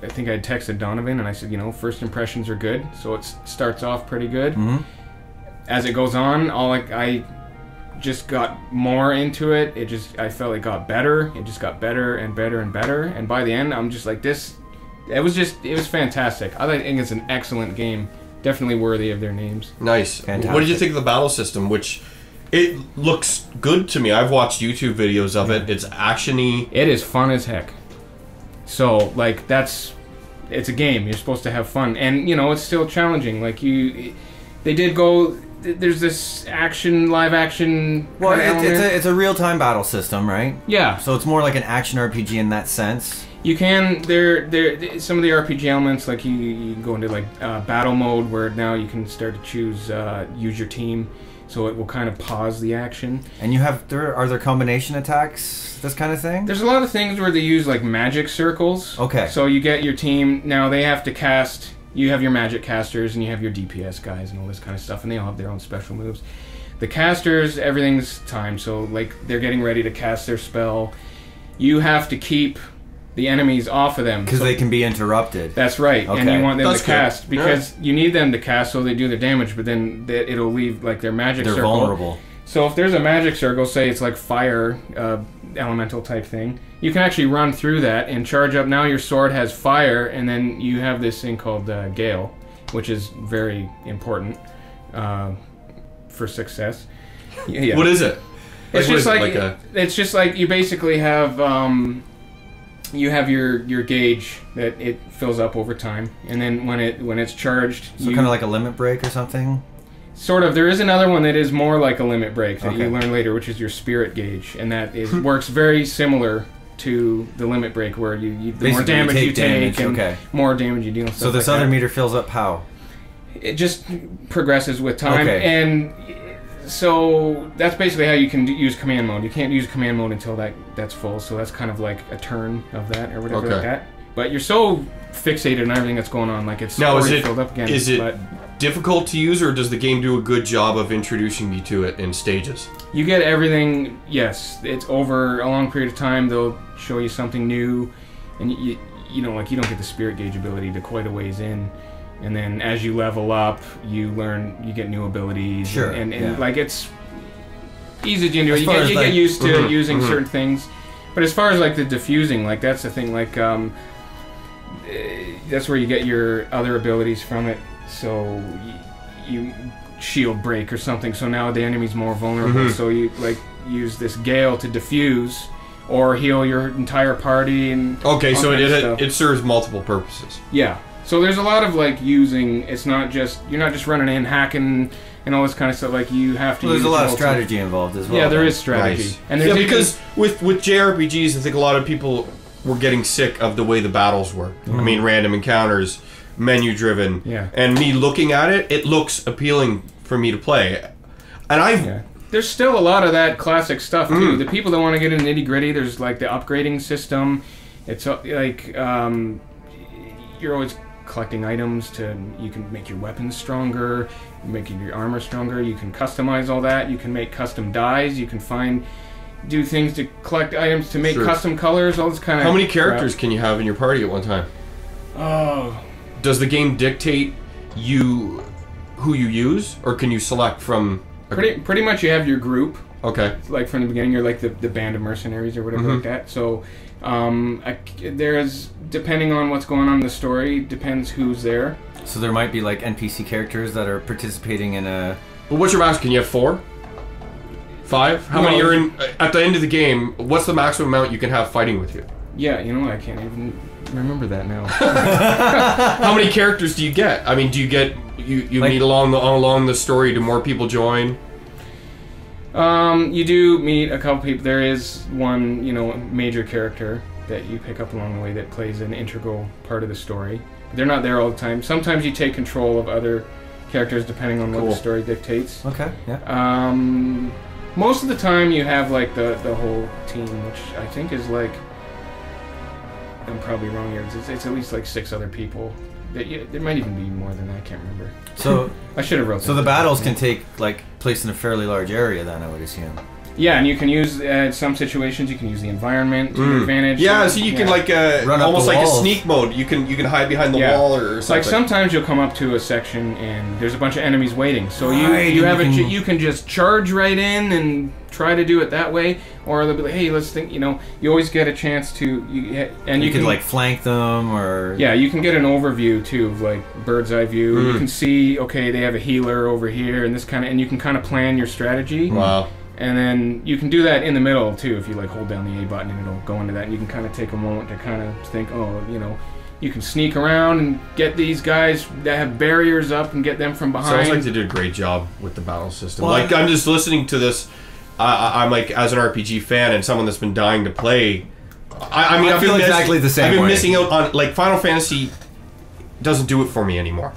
I think I texted Donovan and I said, first impressions are good, so it starts off pretty good. As it goes on, I just got more into it. I felt it got better. It just got better and better and better. And by the end, I'm just like, this it was fantastic. I think it's an excellent game. Definitely worthy of their names. Nice. Fantastic. What did you think of the battle system? Which it looks good to me. I've watched YouTube videos of it. It's actiony. It is fun as heck. So like it's a game. You're supposed to have fun, and you know it's still challenging. Like they did go. There's this live action. Well, it's a real time battle system, right? Yeah. So it's more like an action RPG in that sense. You can some of the RPG elements, like you go into like battle mode, where now you can start to choose use your team, so it will kind of pause the action. And are there combination attacks, this kind of thing? There's a lot of things where they use like magic circles. Okay. So you get your team, now they have to cast, you have your magic casters and you have your DPS guys and all this kind of stuff, and they all have their own special moves. The casters, everything's timed, so like they're getting ready to cast their spell. You have to keep the enemies off of them. Because they can be interrupted. That's right, Okay. and you want them That's to cast, good. because you need them to cast so they do their damage, but then it'll leave like their magic They're circle. vulnerable. So if there's a magic circle, say it's like fire, elemental type thing, you can actually run through that and charge up. Now your sword has fire, and then you have this thing called Gale, which is very important for success. Yeah. What is it? It's What just is it, like it's just like you basically have you have your gauge that it fills up over time, and then when it's charged, So kind of like a limit break or something? sort of. There is another one that is more like a limit break that you Okay. learn later, which is your spirit gauge, and that works very similar to the limit break, where the more Basically, damage you take and okay. more damage you deal. And So stuff this like other that. meter fills up how? It just progresses with time, Okay. and so that's basically how you can use command mode. You can't use command mode until that's full, so that's kind of like a turn of that or whatever Okay. like that. But you're so fixated on everything that's going on, like it's Now, is already it filled up again. is it but difficult to use, or does the game do a good job of introducing you to it in stages? you get everything. Yes, it's over a long period of time. They'll show you something new, and you know, like you don't get the spirit gauge ability to quite a ways in. And then as you level up, you get new abilities. Sure, And yeah. like it's easy to do. As You far get as, you like- get used to Mhm, using mhm. certain things. But as far as like the diffusing, like that's the thing. Like that's where you get your other abilities from it. So you shield break or something. So now the enemy's more vulnerable. Mhm. So you like use this gale to diffuse or heal your entire party and Okay, all so kinds of stuff. it serves multiple purposes. Yeah. So there's a lot of like using. It's not just you're not just running in hacking and all this kind of stuff. Like you have to. Well, there's use a lot your of ultimate- strategy involved as well. Yeah, there then. is strategy, Nice. and there's Yeah, even- because with JRPGs, I think a lot of people were getting sick of the way the battles were. I mean, random encounters, menu driven. Yeah. And me looking at it, it looks appealing for me to play. And I've Yeah. There's still a lot of that classic stuff too. The people that want to get into nitty gritty, there's like the upgrading system. It's like you're always collecting items you can make your weapons stronger, making your armor stronger. You can customize all that. You can make custom dyes. You can do things to collect items to make Sure. custom colors. All this kind of. How many characters can you have in your party at one time? Oh. Does the game dictate who you use, or can you select from? Pretty much you have your group, Okay. like from the beginning. You're like the band of mercenaries or whatever like that. So there's, depending on what's going on in the story, depends who's there. So there might be like NPC characters that are participating in a... Well, what's your max? Can you have 4? 5? How many No. are in at the end of the game? What's the maximum amount you can have fighting with you? Yeah, you know, I can't even remember that now. How many characters do you get? I mean, do you get you Like- meet along the story? Do more people join? You do meet a couple people. There is one, major character that you pick up along the way that plays an integral part of the story. They're not there all the time. Sometimes you take control of other characters depending on what Cool. the story dictates. Okay, yeah. Most of the time you have like the whole team, which I think is like, I'm probably wrong here. It's at least like 6 other people. There might even be more than that. I can't remember. So I should have wrote. so that the down. battles can take like place in a fairly large area then, I would assume. Yeah, and you can use some situations. You can use the environment to your advantage. Yeah, so you can like Run up almost the like a walls. sneak mode. You can hide behind the wall or It's something. like sometimes you'll come up to a section and there's a bunch of enemies waiting. So Right, you and have you you can just charge right in and try to do it that way, or they'll be like, hey, let's think. You always get a chance to you can like flank them, or yeah, you can get an overview too, of like bird's eye view. You can see, okay, they have a healer over here, and this kind of, and you can kind of plan your strategy. Wow. And then you can do that in the middle too, if you like hold down the A button and it'll go into that. And you can kind of take a moment to kind of think, oh, you can sneak around and get these guys that have barriers up and get them from behind. Sounds like they did a great job with the battle system. Well, like I'm just listening to this. I'm like, as an RPG fan and someone that's been dying to play. I mean, I feel exactly the same I've been way. missing out on like Final Fantasy. Doesn't do it for me anymore.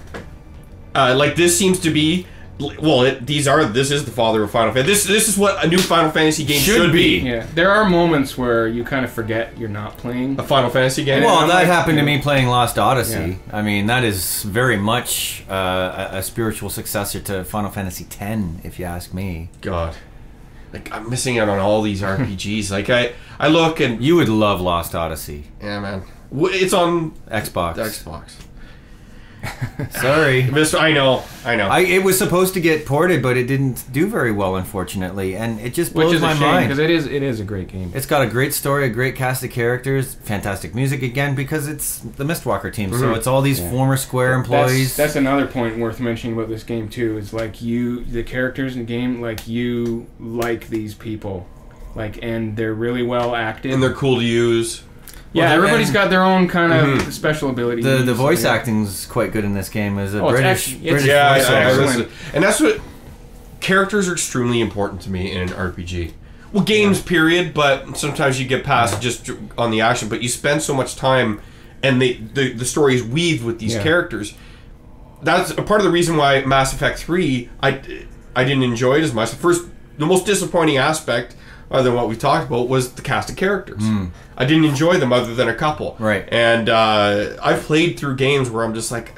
Like this seems to be. Well, this is the father of Final Fantasy. This is what a new Final Fantasy game should be. Yeah, there are moments where you kind of forget you're not playing. A Final Fantasy game. well, I'm that like, happened to me playing Lost Odyssey. Yeah. I mean, that is very much a spiritual successor to Final Fantasy X, if you ask me. God, like I'm missing out on all these RPGs. Like I look and You would love Lost Odyssey. yeah, man, it's on Xbox. the Xbox. Sorry. I know. It was supposed to get ported, but it didn't do very well, unfortunately, and it just blows Which is my a shame, mind. because it is a great game. It's got a great story, a great cast of characters, fantastic music again, because it's the Mistwalker team, so it's all these former Square employees. That's another point worth mentioning about this game too. Is like the characters in the game, like you like these people, like, and they're really well acted. And they're cool to use. Yeah, Well, everybody's and- got their own kind of special ability. The voice acting's quite good in this game. As a British it's Yeah, voice I excellent. listen. And that's what characters are extremely important to me in an RPG. Well, games period, but sometimes you get past just on the action. But you spend so much time, and the story is weaved with these characters. That's a part of the reason why Mass Effect 3 I didn't enjoy it as much. The most disappointing aspect, other than what we talked about, was the cast of characters. I didn't enjoy them other than a couple. Right. And I've played through games where I'm just like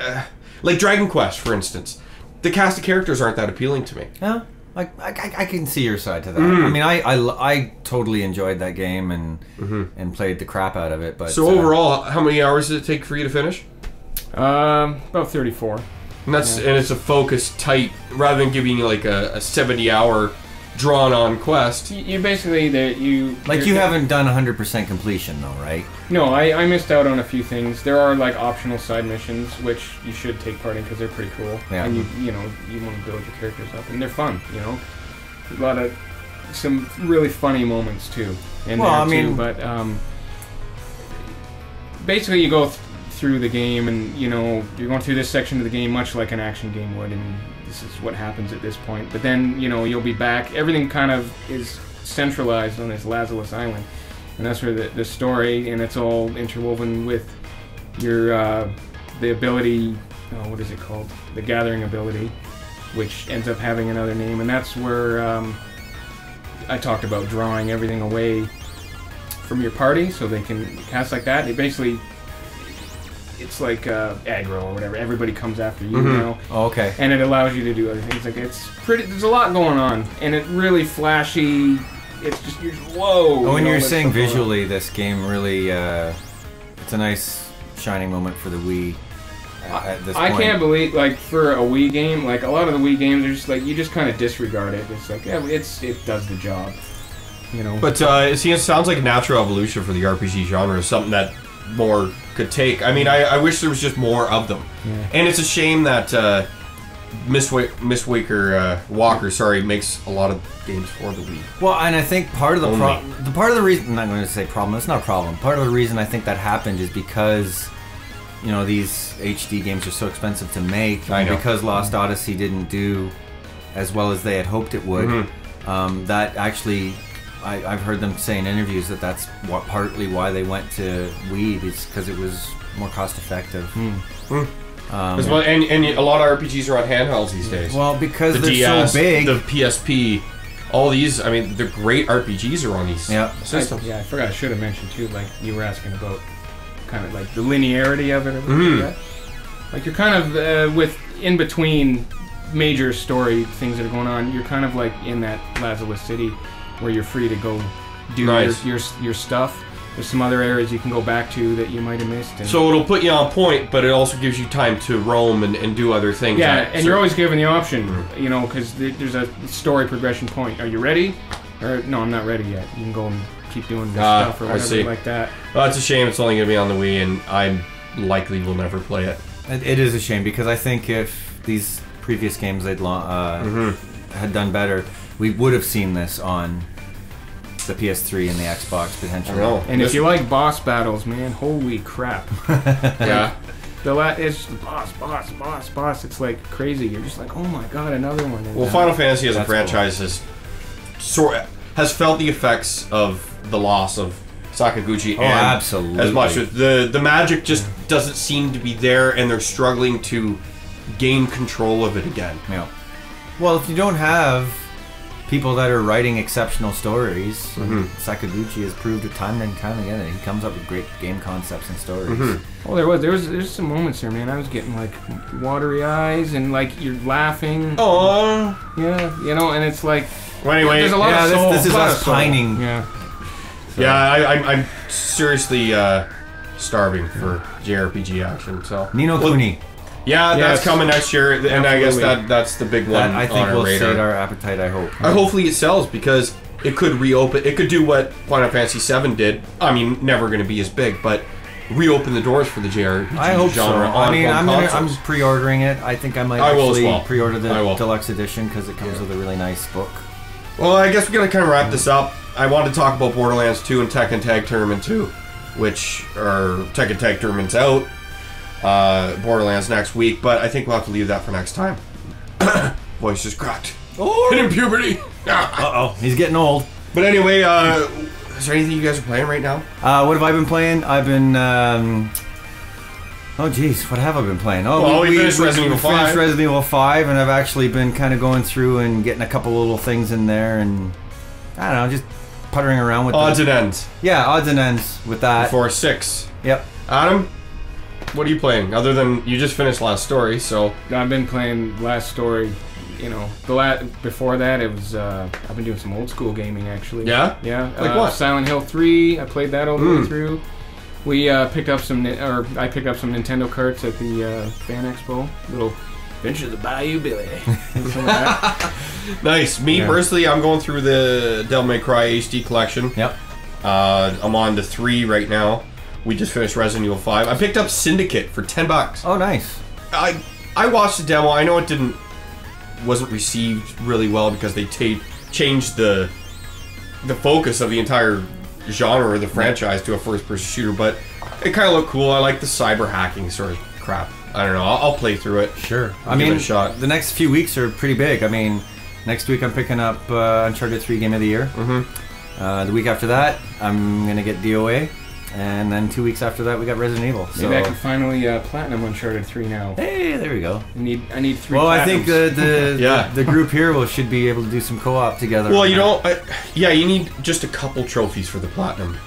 Dragon Quest, for instance. The cast of characters aren't that appealing to me. Yeah, like I can see your side to that. I mean, I totally enjoyed that game and played the crap out of it. But So overall, how many hours did it take for you to finish? About 34. And that's and it's a focused, tight, rather than giving you like a 70-hour drawn-on quest. You basically you haven't done 100% completion though, right? No, I missed out on a few things. There are like optional side missions which you should take part in because they're pretty cool. Yeah. And you want to build your characters up, and they're fun. A lot of some really funny moments too. But basically you go through the game, and you're going through this section of the game much like an action game would, and this is what happens at this point. But then you'll be back. Everything kind of is centralized on this Lazarus Island, and that's where the story, and it's all interwoven with your the ability. What is it called? The gathering ability, which ends up having another name, and that's where I talked about drawing everything away from your party so they can cast like that. It's like aggro or whatever. Everybody comes after you now. Oh, okay. And it allows you to do other things. Like it's pretty. There's a lot going on, and it's really flashy. It's just whoa. When you're that's saying stuff going on. visually, this game really, it's a nice shining moment for the Wii. At this I point. can't believe, like, for a Wii game, like a lot of the Wii games are just like you just kind of disregard it. It's like it does the job. But it sounds like a natural evolution for the RPG genre, something that more could take. I mean, I wish there was just more of them. Yeah. And it's a shame that Miss Walker makes a lot of games for the Wii. Well, and I think part of the Only. part of the reason, I'm not going to say problem, it's not a problem. Part of the reason I think that happened is because these HD games are so expensive to make, I know. because Lost Odyssey didn't do as well as they had hoped it would. That actually, I've heard them say in interviews that's partly why they went to Wii, is because it was more cost effective. As well, and a lot of RPGs are on handhelds these days. Well, because the they're DS, so big. the PSP, all these. I mean, they're great RPGs are on these systems. I forgot. I should have mentioned too. Like you were asking about, kind of like the linearity of it. Or like that. Like you're kind of with in between major story things that are going on. You're kind of like in that Lazarus City, where you're free to go do Nice. your stuff. There's some other areas you can go back to that you might have missed. And So it'll put you on point, but it also gives you time to roam and do other things. yeah, and you're always given the option, you know, because there's a story progression point. Are you ready? Or no, I'm not ready yet. You can go and keep doing your stuff or I whatever see. like that. Well, it's a shame it's only going to be on the Wii, and I likely will never play it. It is a shame because I think if these previous games had done better, we would have seen this on the PS3 and the Xbox potentially. I know. And if you like boss battles, man, holy crap. Yeah. It's just boss. It's like crazy. You're just like, oh my god, another one. And, Well, Final Fantasy as a That's franchise has felt the effects of the loss of Sakaguchi. Oh, and absolutely. As much as the magic just doesn't seem to be there, and they're struggling to gain control of it again. Yeah. Well, if you don't have people that are writing exceptional stories, Sakaguchi has proved it time and time again that he comes up with great game concepts and stories. Oh, there's some moments there, man. I was getting like watery eyes and like you're laughing. Oh. Yeah, you know, and it's like Well, anyway, there's a lot of soul. this is lot us of soul. pining. Yeah. Yeah, I'm seriously starving for JRPG action. So Nino Kuni. yeah, that's Yes. coming next year, and I guess Absolutely. that's the big one That I on think our will radar. sate our appetite, I hope. Hopefully it sells because it could reopen. It could do what Final Fantasy VII did. I mean, never going to be as big, but reopen the doors for the JRPG I hope so. genre. I mean, on I'm consoles. pre-ordering it. I think I might I will as actually well. pre-order I the will. deluxe edition because it comes with a really nice book. Well, I guess we're gonna kind of wrap this up. I wanted to talk about Borderlands 2 and Tekken Tag Tournament 2, which are Tekken Tag Tournament's out. Borderlands next week, but I think we'll have to leave that for next time. Voice is cracked. Oh, hitting puberty. Uh-oh, he's getting old. But anyway, is there anything you guys are playing right now? What have I been playing? I've been, oh geez, what have I been playing? Oh, Well, we finished Resident Evil 5. finished Resident Evil 5, and I've actually been kind of going through and getting a couple little things in there, and I don't know, just puttering around with Odds and ends. Yeah, odds and ends with that. For 6. Yep. Adam, what are you playing? Other than you just finished Last Story, so I've been playing Last Story. You know, before that it was I've been doing some old school gaming actually. Yeah? Yeah. Like what? Silent Hill 3. I played that all the way through. We picked up I picked up some Nintendo carts at the Fan Expo. Little Adventure of the Bayou Billy. Something like that. nice. Me Yeah. personally, I'm going through the Devil May Cry HD collection. Yep. I'm on to 3 right now. We just finished Resident Evil 5. I picked up Syndicate for $10. Oh, nice. I watched the demo. I know it wasn't received really well because they changed the focus of the entire genre or the franchise to a first-person shooter, but it kind of looked cool. I like the cyber hacking sort of crap. I don't know. I'll play through it. Sure. I'll give it a shot. The next few weeks are pretty big. I mean, next week I'm picking up Uncharted 3 Game of the Year. The week after that, I'm going to get DOA. And then 2 weeks after that, we got Resident Evil. So. Maybe I can finally platinum Uncharted 3 now. Hey, there we go. I need 3 Well, I think Yeah. the group here should be able to do some co-op together. Well, you know, you need just a couple trophies for the platinum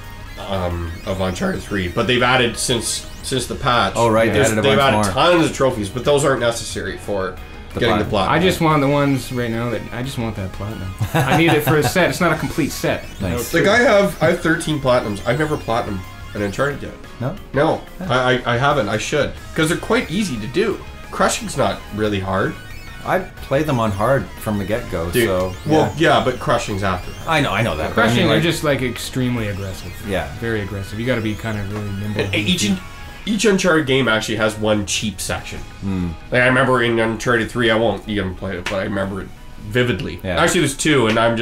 of Uncharted 3, but they've added since the patch. Oh, right, they added a they've bunch added more. tons of trophies, but those aren't necessary for getting the platinum. I just want the ones right now I just want that platinum. I need it for a set. It's not a complete set. Nice. Like I have 13 platinums. I've never platinumed an Uncharted yet. No? No, I haven't. I should, because they're quite easy to do. Crushing's not really hard. I play them on hard from the get-go, Dude, so... well, yeah, but crushing's after. I know that. but I mean, Crushing are like, just like extremely aggressive. Yeah. Very aggressive. You got to be kind of really nimble. And each Uncharted game actually has one cheap section. Like I remember in Uncharted 3, I won't even play it, but I remember it vividly. Yeah. Actually, there's 2, and I'm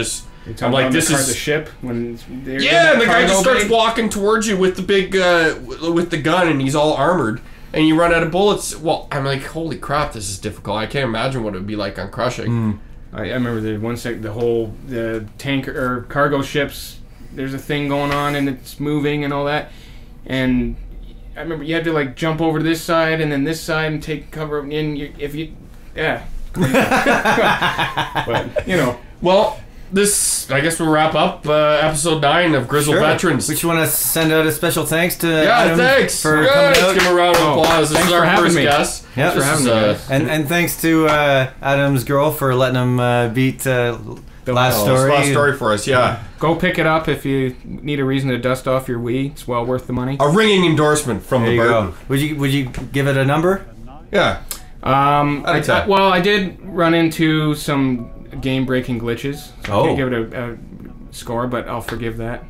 like, this the is... ship when they're Yeah, and the guy cargo just starts bay. walking towards you with the big, with the gun, and he's all armored, and you run out of bullets. Well, I'm like, holy crap, this is difficult. I can't imagine what it would be like on Crushing. I remember the tanker or cargo ships. There's a thing going on and it's moving and all that, and I remember you had to like jump over to this side and then this side and take cover. And yeah, but you know, Well, I guess we'll wrap up episode 9 of Grizzled Sure. Veterans. We just want to send out a special thanks to Yeah, Adam thanks for Good. coming Let's out. give him a round of applause. This thanks is for our having first me. guest. Yeah, Thanks for This having is, me, guys. And thanks to Adam's girl for letting him beat the Last Oh, story. last story for us, yeah. Go pick it up if you need a reason to dust off your Wii. It's well worth the money. A ringing endorsement from There the you Burton. go. Would you give it a number? Yeah. I did run into some game-breaking glitches. So I can't give it a score, but I'll forgive that.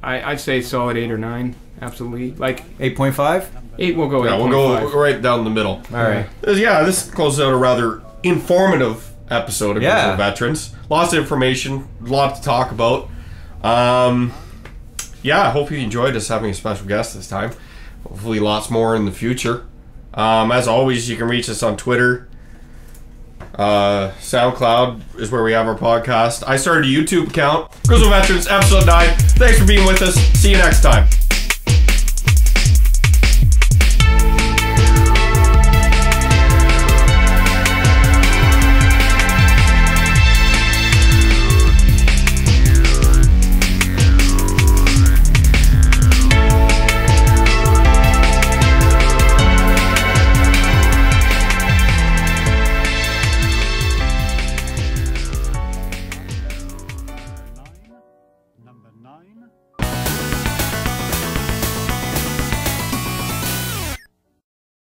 I'd say solid 8 or 9. Absolutely. Like 8.5? 8. We'll go. Yeah, 8.5. we'll go right down the middle. All right. Yeah, this closes out a rather informative episode of Grizzled Veterans. Lots of information, a lot to talk about. Yeah, I hope you enjoyed us having a special guest this time. Hopefully lots more in the future. As always, you can reach us on Twitter. SoundCloud is where we have our podcast. I started a YouTube account. Grizzled Veterans, episode 9. Thanks for being with us. See you next time.